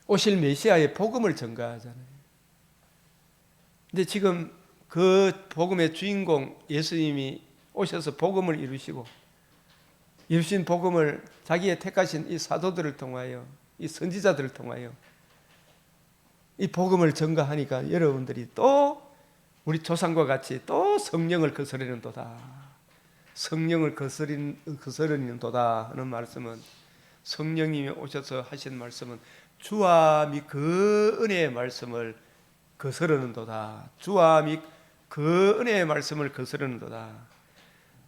오실 메시아의 복음을 전가하잖아요. 근데 지금 그 복음의 주인공 예수님이 오셔서 복음을 이루시고 이루신 복음을 자기의 택하신 이 사도들을 통하여, 이 선지자들을 통하여 이 복음을 전가하니까 여러분들이 또 우리 조상과 같이 또 성령을 거스르는도다. 성령을 거스르는도다 하는 말씀은, 성령님이 오셔서 하신 말씀은 주와 및 그 은혜의 말씀을 거스르는도다. 주와 및 그 은혜의 말씀을 거스르는도다.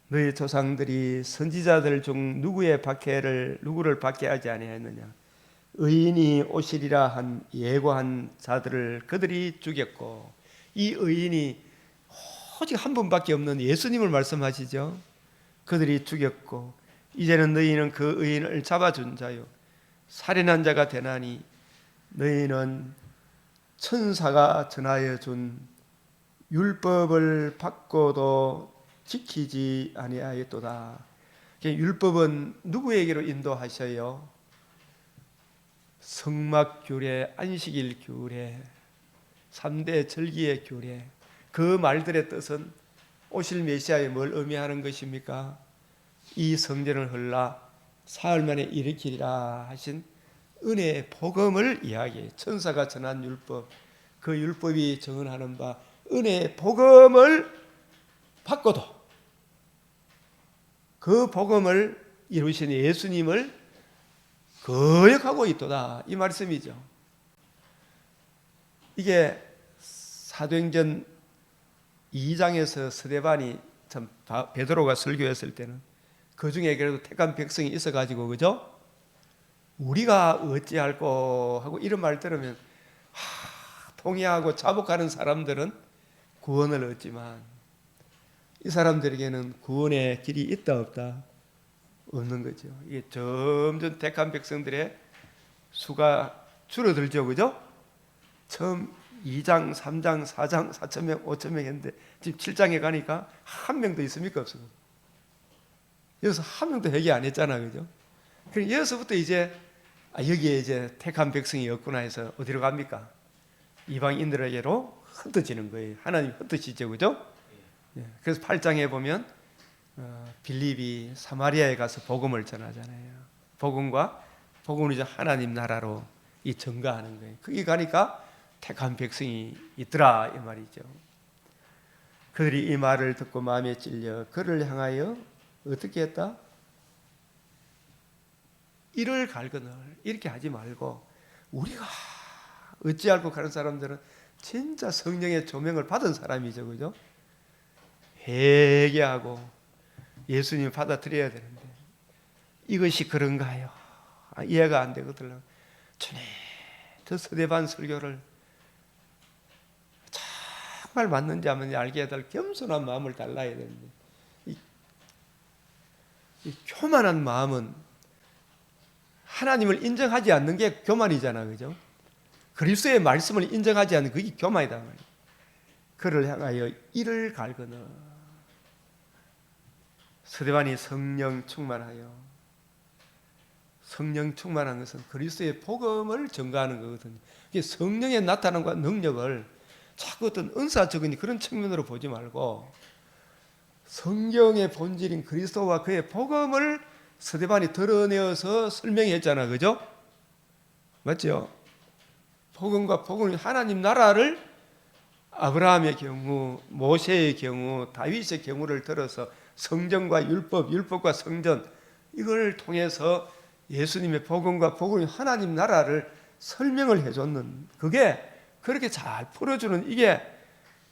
너희 조상들이 선지자들 중 누구를 박해하지 아니하였느냐? 의인이 오시리라 한 예고한 자들을 그들이 죽였고 이 의인이 오직 한 분밖에 없는 예수님을 말씀하시죠. 그들이 죽였고 이제는 너희는 그 의인을 잡아준 자요 살인한 자가 되나니 너희는 천사가 전하여 준 율법을 받고도 지키지 아니하였도다. 율법은 누구에게로 인도하셔요? 성막규례, 안식일 규례, 3대 절기의 규례. 그 말들의 뜻은 오실 메시아에 뭘 의미하는 것입니까? 이 성전을 헐라 사흘 만에 일으키리라 하신 은혜의 복음을 이야기해요. 천사가 전한 율법, 그 율법이 정언하는 바 은혜의 복음을 받고도 그 복음을 이루신 예수님을 거역하고 있도다, 이 말씀이죠. 이게 사도행전 2장에서 스데반이 참 베드로가 설교했을 때는 그 중에 그래도 택한 백성이 있어가지고, 그죠? 우리가 어찌할꼬 하고 이런 말 들으면 통회하고 자복하는 사람들은 구원을 얻지만 이 사람들에게는 구원의 길이 있다 없다? 없는 거죠. 이게 점점 택한 백성들의 수가 줄어들죠, 그죠? 처음 2장, 3장, 4장, 4,000명, 5,000명 했는데 지금 7장에 가니까 한 명도 있습니까? 없어요. 여기서 한 명도 회개 안 했잖아, 그죠? 그럼 여기서부터 이제 여기에 이제 택한 백성이 없구나 해서 어디로 갑니까? 이방인들에게로 흩어지는 거예요. 하나님 흩어지죠, 그죠? 그래서 8장에 보면 빌립이 사마리아에 가서 복음을 전하잖아요. 복음은 이제 하나님 나라로 이 전가하는 거예요. 거기 가니까 택한 백성이 있더라, 이 말이죠. 그들이 이 말을 듣고 마음에 찔려 그를 향하여 어떻게 했다? 이를 갈거늘, 이렇게 하지 말고, 우리가 어찌할꼬 가는 사람들은 진짜 성령의 조명을 받은 사람이죠, 그죠? 회개하고 예수님 받아들여야 되는데 이것이 그런가요? 이해가 안 되거든요. 주님, 저 스데반 설교를 정말 맞는지 안 맞는지 알게 해달 겸손한 마음을 달라야 되는데, 이 교만한 마음은 하나님을 인정하지 않는 게 교만이잖아, 그죠? 그리스도의 말씀을 인정하지 않는 그게 교만이다 말이야. 그를 향하여 이를 갈거늘. 스데반이 성령 충만하여, 성령 충만한 것은 그리스도의 복음을 전가하는 거거든요. 이게 성령의 나타남과 능력을 자꾸 어떤 은사적인 그런 측면으로 보지 말고 성경의 본질인 그리스도와 그의 복음을 스데반이 드러내어서 설명했잖아, 그죠? 맞죠? 복음과 복음이 하나님 나라를 아브라함의 경우, 모세의 경우, 다윗의 경우를 들어서 성전과 율법과 성전, 이걸 통해서 예수님의 복음과 복음이 하나님 나라를 설명을 해줬는, 그게 그렇게 잘 풀어주는 이게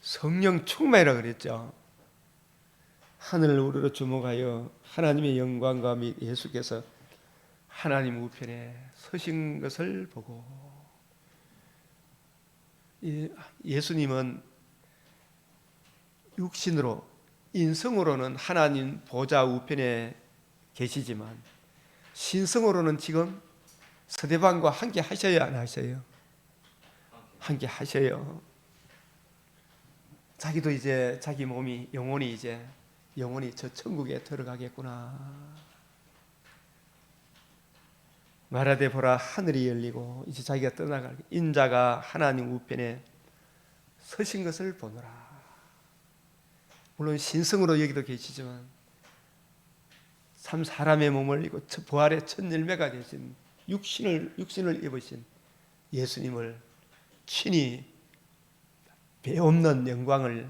성령 충만이라 그랬죠. 하늘을 우러러 주목하여 하나님의 영광과 및 예수께서 하나님 우편에 서신 것을 보고, 예수님은 육신으로, 인성으로는 하나님 보좌 우편에 계시지만 신성으로는 지금 스데반과 함께 하셔야 안 하셔요? 함께 하셔요. 자기도 이제 자기 몸이, 영혼이 저 천국에 들어가겠구나. 말하되 보라, 하늘이 열리고 이제 자기가 떠나갈 인자가 하나님 우편에 서신 것을 보노라. 물론 신성으로 여기도 계시지만 참 사람의 몸을 입고 부활의 첫 열매가 되신 육신을 입으신 예수님을 친히 배없는 영광을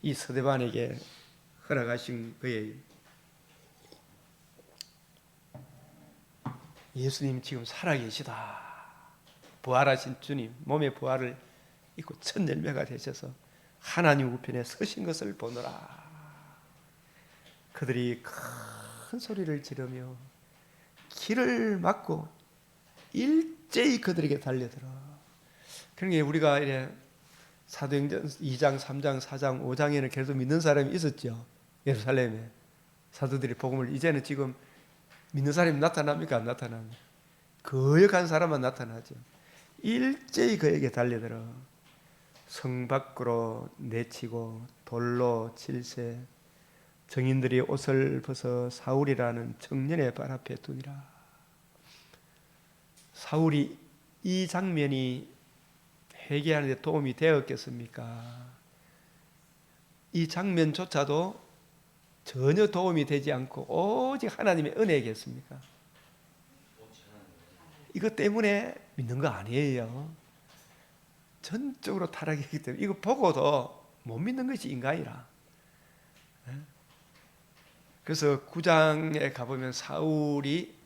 이 스데반에게 허락하신 거예요. 예수님 지금 살아계시다. 부활하신 주님, 몸의 부활을 입고 첫 열매가 되셔서 하나님 우편에 서신 것을 보노라. 그들이 큰 소리를 지르며 길을 막고 일제히 그들에게 달려들어. 그러니까 우리가 이래 사도행전 2장, 3장, 4장, 5장에는 계속 믿는 사람이 있었죠. 예루살렘에 사도들이 복음을 이제는 지금 믿는 사람이 나타납니까? 안 나타납니까? 거역한 사람만 나타나죠. 일제히 그에게 달려들어 성 밖으로 내치고 돌로 칠세 정인들이 옷을 벗어 사울이라는 청년의 발 앞에 두니라. 사울이 이 장면이 회개하는 데 도움이 되었겠습니까? 이 장면조차도 전혀 도움이 되지 않고 오직 하나님의 은혜겠습니까? 이것 때문에 믿는 거 아니에요. 전적으로 타락이기 때문에 이거 보고도 못 믿는 것이 인간이라. 그래서 9장에 가보면 사울이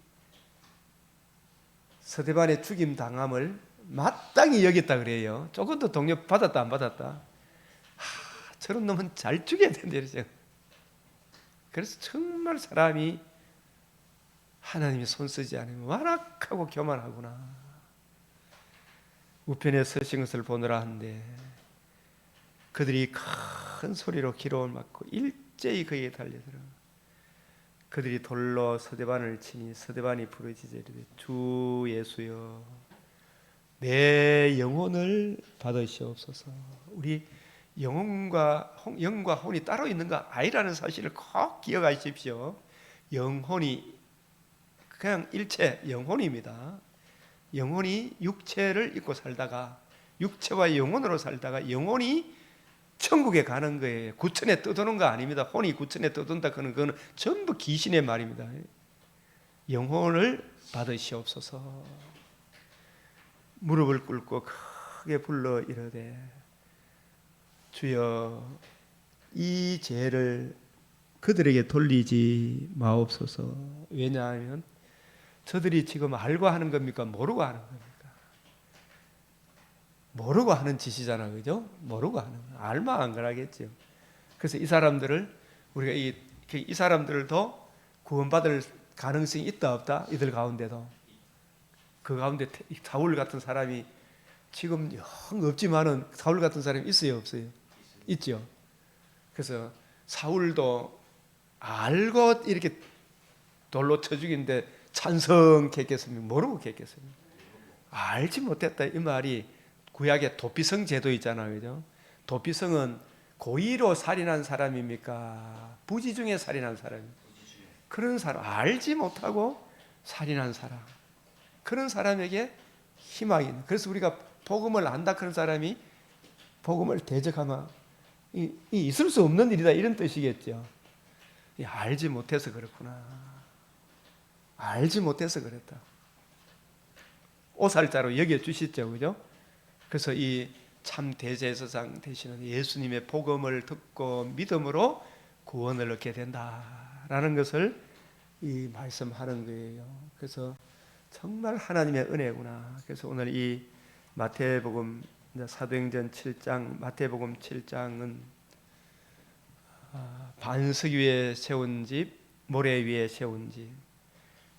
스데반의 죽임 당함을 마땅히 여겼다 그래요. 조금 더 동료 받았다 안 받았다? 저런 놈은 잘 죽여야 된다 이러죠. 그래서 정말 사람이 하나님이 손쓰지 않으면 완악하고 교만하구나. 우편에 서신 것을 보느라 하는데 그들이 큰 소리로 기로를 막고 일제히 그에게 달려들어 그들이 돌로 스데반을 치니 스데반이 부르짖어 이르되 주 예수여 내 영혼을 받으시옵소서. 우리 영혼과 영과 혼이 따로 있는 거 아니라는 사실을 꼭 기억하십시오. 영혼이 그냥 일체 영혼입니다. 영혼이 육체를 입고 살다가 육체와 영혼으로 살다가 영혼이 천국에 가는 거예요. 구천에 떠도는 거 아닙니다. 혼이 구천에 떠돈다 그거는 전부 귀신의 말입니다. 영혼을 받으시옵소서. 무릎을 꿇고 크게 불러 이르되 주여 이 죄를 그들에게 돌리지 마옵소서. 왜냐하면 저들이 지금 알고 하는 겁니까? 모르고 하는 겁니까? 모르고 하는 짓이잖아, 그죠? 모르고 하는 거. 알면 안 그러겠죠. 그래서 이 사람들을 우리가 이 사람들도 구원받을 가능성이 있다 없다? 이들 가운데도 그 가운데 사울 같은 사람이 지금 영 없지만은 사울 같은 사람이 있어요, 없어요? 있죠. 그래서 사울도 알고 이렇게 돌로 쳐 죽인데 찬성했겠습니까? 모르고 했겠습니까? 알지 못했다 이 말이 구약의 도피성 제도 있잖아요, 그죠? 도피성은 고의로 살인한 사람입니까? 부지 중에 살인한 사람입니까? 그런 사람, 알지 못하고 살인한 사람, 그런 사람에게 희망이 있는. 그래서 우리가 복음을 안다 그런 사람이 복음을 대적하면 있을 수 없는 일이다 이런 뜻이겠죠. 알지 못해서 그렇구나. 알지 못해서 그랬다. 오살자로 여겨주시죠, 그죠? 그래서 이 참 대제사장 되시는 예수님의 복음을 듣고 믿음으로 구원을 얻게 된다라는 것을 이 말씀하는 거예요. 그래서 정말 하나님의 은혜구나. 그래서 오늘 이 마태복음 사도행전 7장 마태복음 7장은 반석 위에 세운 집 모래 위에 세운 집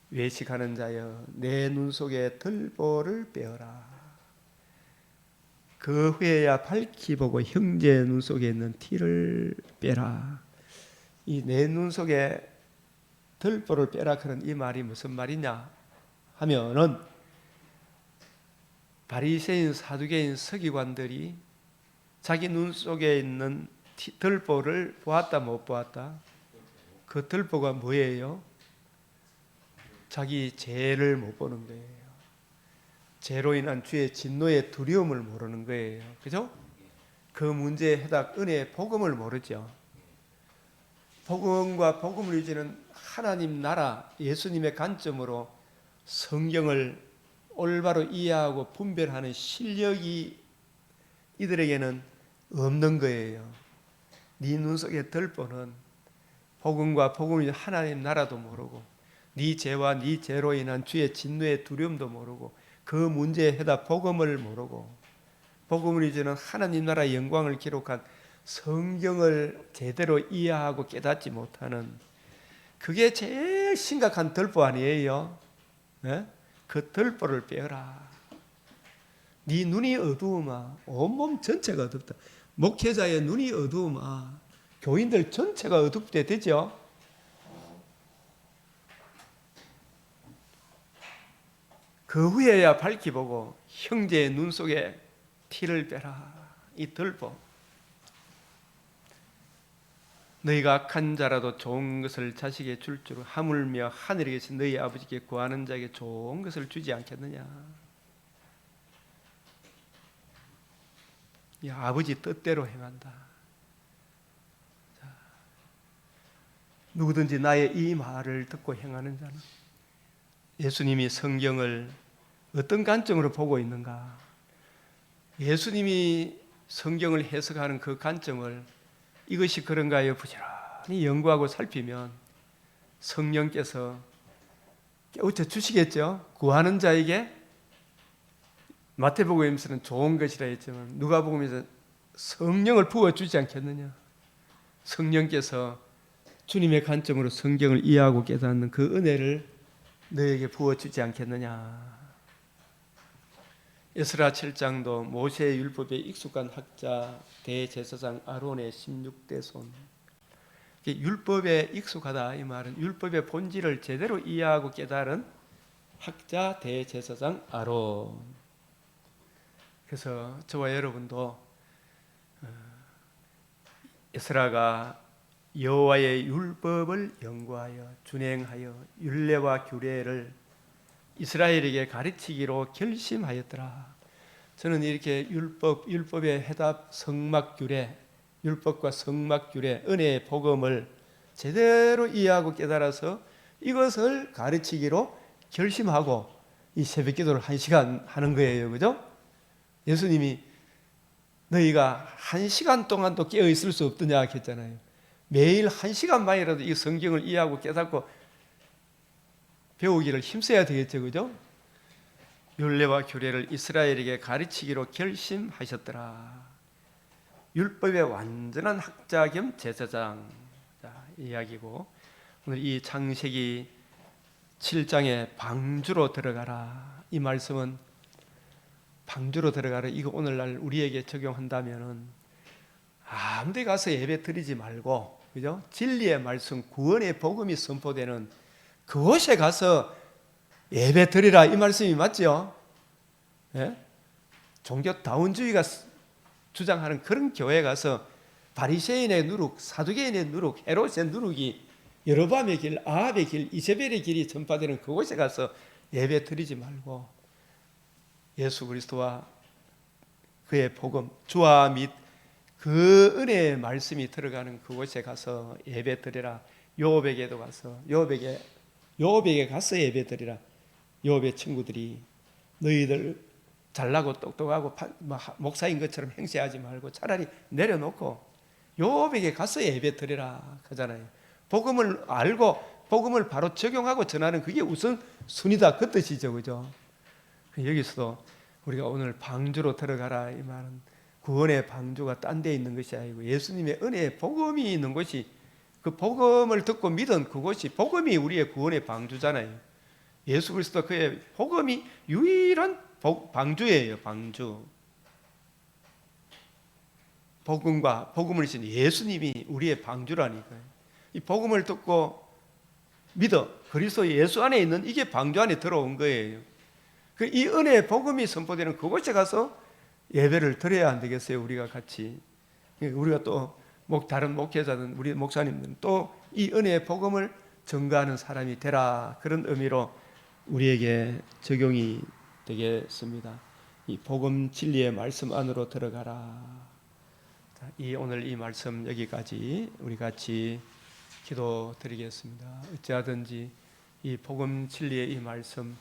외식하는 자여 내 눈 속에 들보를 빼어라. 그 후에야 밝히 보고 형제 눈 속에 있는 티를 빼라. 이 내 눈 속에 들보를 빼라 그런 이 말이 무슨 말이냐 하면은 바리새인 사두개인 서기관들이 자기 눈 속에 있는 들보를 보았다 못 보았다? 그 들보가 뭐예요? 자기 죄를 못 보는 거예요. 죄로 인한 주의 진노의 두려움을 모르는 거예요. 그죠? 그 문제의 해답, 은혜의 복음을 모르죠. 복음과 복음을 유지는 하나님 나라, 예수님의 관점으로 성경을 올바로 이해하고 분별하는 실력이 이들에게는 없는 거예요. 네 눈 속에 들보는 복음과 복음을 유지는 하나님 나라도 모르고 네 죄와 네 죄로 인한 주의 진노의 두려움도 모르고 그 문제의 해답 복음을 모르고 복음을 이제는 하나님 나라의 영광을 기록한 성경을 제대로 이해하고 깨닫지 못하는 그게 제일 심각한 들보 아니에요? 네? 그 들보를 빼어라. 네 눈이 어두우마. 온몸 전체가 어둡다. 목회자의 눈이 어두우마. 교인들 전체가 어둡게 되죠. 그 후에야 밝히 보고 형제의 눈 속에 티를 빼라. 이 들보. 너희가 악한 자라도 좋은 것을 자식에게 줄 줄 하물며 하늘에 계신 너희 아버지께 구하는 자에게 좋은 것을 주지 않겠느냐. 이 아버지 뜻대로 행한다. 자, 누구든지 나의 이 말을 듣고 행하는 자는, 예수님이 성경을 어떤 관점으로 보고 있는가? 예수님이 성경을 해석하는 그 관점을 이것이 그런가요? 부지런히 연구하고 살피면 성령께서 깨우쳐 주시겠죠. 구하는 자에게 마태복음에서는 좋은 것이라 했지만 누가복음에서 성령을 부어주지 않겠느냐. 성령께서 주님의 관점으로 성경을 이해하고 깨닫는 그 은혜를 너에게 부어주지 않겠느냐. 에스라 7장도 모세의 율법에 익숙한 학자 대제사장 아론의 16대 손. 율법에 익숙하다 이 말은 율법의 본질을 제대로 이해하고 깨달은 학자 대제사장 아론. 그래서 저와 여러분도 에스라가 여호와의 율법을 연구하여 준행하여 율례와 규례를 이스라엘에게 가르치기로 결심하였더라. 저는 이렇게 율법의 해답 성막규례, 율법과 성막규례, 은혜의 복음을 제대로 이해하고 깨달아서 이것을 가르치기로 결심하고 이 새벽기도를 1시간 하는 거예요. 그죠? 예수님이 너희가 1시간 동안도 깨어 있을 수 없느냐 했잖아요. 매일 1시간만이라도 이 성경을 이해하고 깨닫고 배우기를 힘써야 되겠죠. 그죠? 율례와 규례를 이스라엘에게 가르치기로 결심하셨더라. 율법의 완전한 학자 겸 제사장 이야기고, 오늘 이 창세기 7장에 방주로 들어가라 이 말씀은 방주로 들어가라 이거 오늘날 우리에게 적용한다면은 아무 데 가서 예배 드리지 말고, 그죠? 진리의 말씀 구원의 복음이 선포되는 그곳에 가서 예배 드리라 이 말씀이 맞죠? 예? 종교다운주의가 주장하는 그런 교회 가서 바리새인의 누룩, 사두개인의 누룩, 헤롯의 누룩이 여로보암의 길, 아합의 길, 이세벨의 길이 전파되는 그곳에 가서 예배 드리지 말고 예수 그리스도와 그의 복음, 주와 및 그 은혜의 말씀이 들어가는 그곳에 가서 예배 드리라. 요업에게도 가서 요업에게 가서 예배 드리라. 요업의 친구들이 너희들 잘나고 똑똑하고 목사인 것처럼 행세하지 말고 차라리 내려놓고 요업에게 가서 예배 드리라 하잖아요. 복음을 알고 복음을 바로 적용하고 전하는 그게 우선 순위다 그 뜻이죠. 그죠? 여기서도 우리가 오늘 방주로 들어가라 이 말은 구원의 방주가 딴 데 있는 것이 아니고 예수님의 은혜의 복음이 있는 곳이, 그 복음을 듣고 믿은 그곳이 복음이 우리의 구원의 방주잖아요. 예수 그리스도 그의 복음이 유일한 방주예요. 방주. 복음과 복음을 주신 예수님이 우리의 방주라니까요. 이 복음을 듣고 믿어 그리스도 예수 안에 있는 이게 방주 안에 들어온 거예요. 이 은혜의 복음이 선포되는 그곳에 가서 예배를 드려야 안 되겠어요? 우리가 같이. 우리가 또 다른 목회자든 우리 목사님들은 또 이 은혜의 복음을 전가하는 사람이 되라. 그런 의미로 우리에게 적용이 되겠습니다. 이 복음 진리의 말씀 안으로 들어가라. 오늘 이 말씀 여기까지 우리 같이 기도 드리겠습니다. 어찌하든지 이 복음 진리의 이 말씀,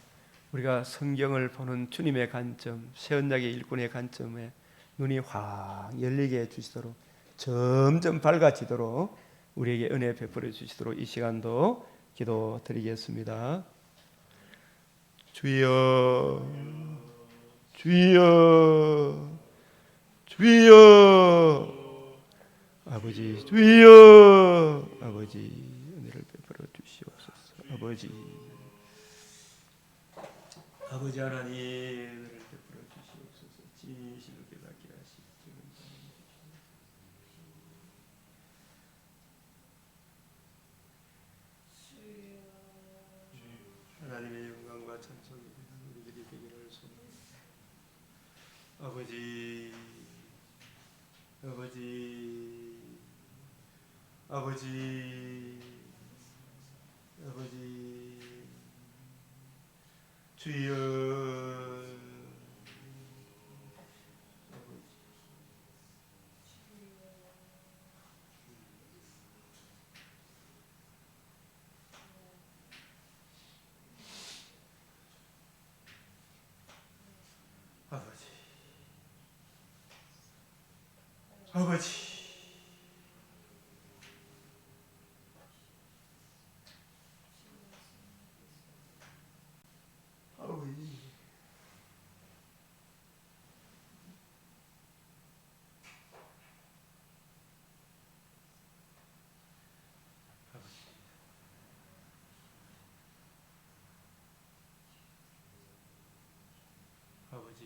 우리가 성경을 보는 주님의 관점, 새언약의 일꾼의 관점에 눈이 확 열리게 해주시도록, 점점 밝아지도록 우리에게 은혜 베풀어 주시도록 이 시간도 기도 드리겠습니다. 주여, 주여, 주여, 아버지, 주여, 아버지 은혜를 베풀어 주시옵소서. 아버지 하나님 은혜를 베풀어 주시옵소서. 진실로 깨닫게 하시고 하나님의 영광과 찬송이 우리들이 되기를 소원합니다. 아버지, 아버지, 아버지, 아버지, 주여, 아버지, 아버지, 아버지, 아버지,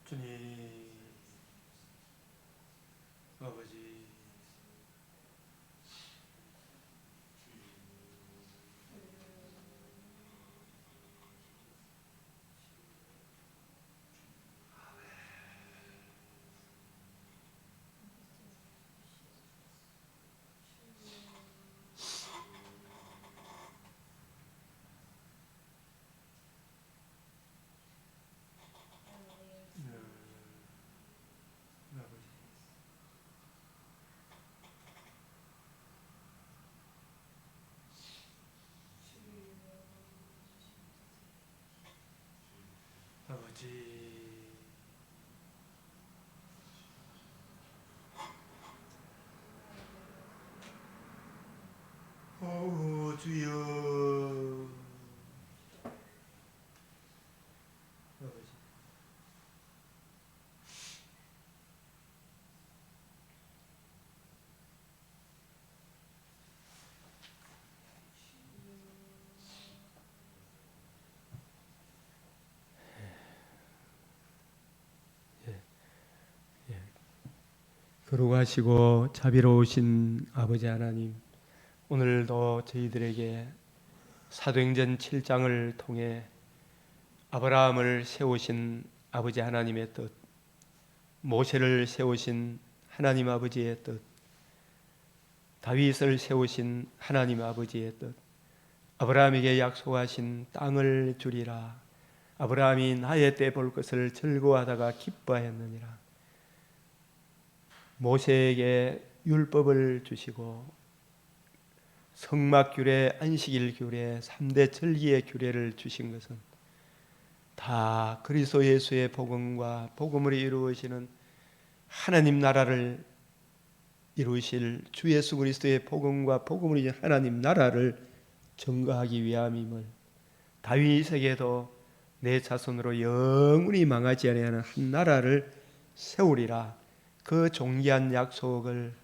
주님, 아버지, 아버지, 주여, 아버지, 거룩하시고 자비로우신 아버지 하나님, 오늘도 저희들에게 사도행전 7장을 통해 아브라함을 세우신 아버지 하나님의 뜻, 모세를 세우신 하나님 아버지의 뜻, 다윗을 세우신 하나님 아버지의 뜻, 아브라함에게 약속하신 땅을 주리라, 아브라함이 나의 때 볼 것을 즐거워하다가 기뻐하였느니라, 모세에게 율법을 주시고 성막규례, 안식일 규례, 3대 절기의 규례를 주신 것은 다 그리스도 예수의 복음과 복음으로 이루어지는 하나님 나라를 이루실 주 예수 그리스도의 복음과 복음으로 이루어진 하나님 나라를 증거하기 위함임을, 다윗에게도 내 자손으로 영원히 망하지 아니하는 한 나라를 세우리라, 그 존귀한 약속을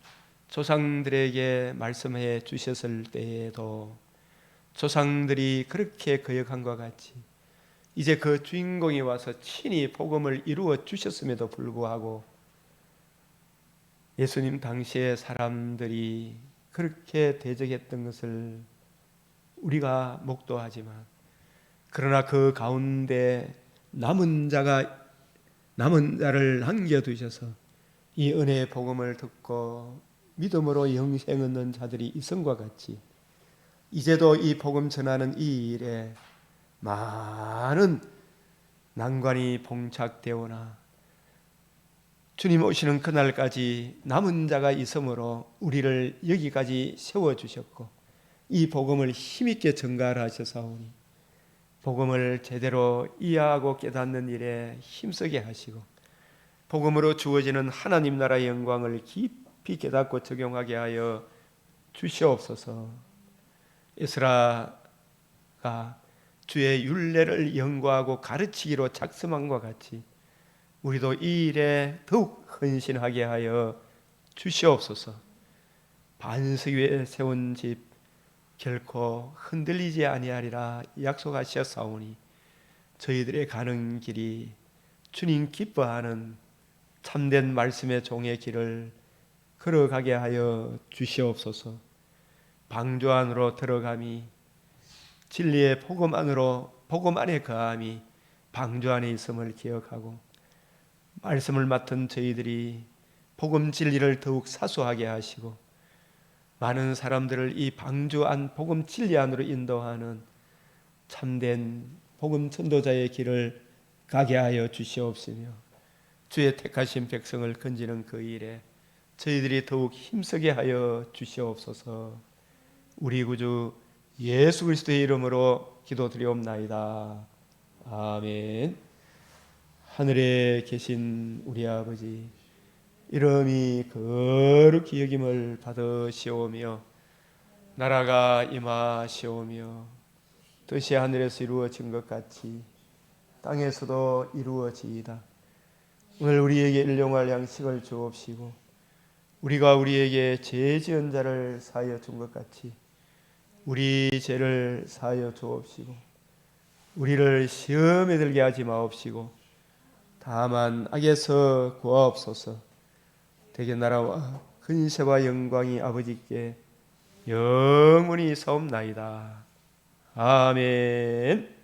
조상들에게 말씀해 주셨을 때에도 조상들이 그렇게 거역한 것 같이 이제 그 주인공이 와서 친히 복음을 이루어 주셨음에도 불구하고 예수님 당시의 사람들이 그렇게 대적했던 것을 우리가 목도하지만, 그러나 그 가운데 남은 자를 남겨두셔서 이 은혜의 복음을 듣고 믿음으로 영생 얻는 자들이 있음과 같이 이제도 이 복음 전하는 이 일에 많은 난관이 봉착되오나 주님 오시는 그날까지 남은 자가 있으므로 우리를 여기까지 세워주셨고 이 복음을 힘있게 전가하셔사오니 복음을 제대로 이해하고 깨닫는 일에 힘쓰게 하시고 복음으로 주어지는 하나님 나라의 영광을 깊이 깨닫고 적용하게 하여 주시옵소서. 에스라가 주의 율례를 연구하고 가르치기로 작성한 것 같이 우리도 이 일에 더욱 헌신하게 하여 주시옵소서. 반석 위에 세운 집 결코 흔들리지 아니하리라 약속하셨사오니 저희들의 가는 길이 주님 기뻐하는 참된 말씀의 종의 길을 걸어가게 하여 주시옵소서. 방주 안으로 들어감이, 진리의 복음 안에 거함이 방주 안에 있음을 기억하고, 말씀을 맡은 저희들이 복음 진리를 더욱 사수하게 하시고, 많은 사람들을 이 방주 안 복음 진리 안으로 인도하는 참된 복음 전도자의 길을 가게 하여 주시옵시며, 주의 택하신 백성을 건지는 그 일에 저희들이 더욱 힘쓰게 하여 주시옵소서. 우리 구주 예수 그리스도의 이름으로 기도드리옵나이다. 아멘. 하늘에 계신 우리 아버지, 이름이 거룩히 여김을 받으시오며 나라가 임하시오며 뜻이 하늘에서 이루어진 것 같이 땅에서도 이루어지이다. 오늘 우리에게 일용할 양식을 주옵시고, 우리가 우리에게 죄 지은 자를 사하여 준 것 같이 우리 죄를 사하여 주옵시고, 우리를 시험에 들게 하지 마옵시고 다만 악에서 구하옵소서. 대개 나라와 근세와 영광이 아버지께 영원히 사옵나이다. 아멘.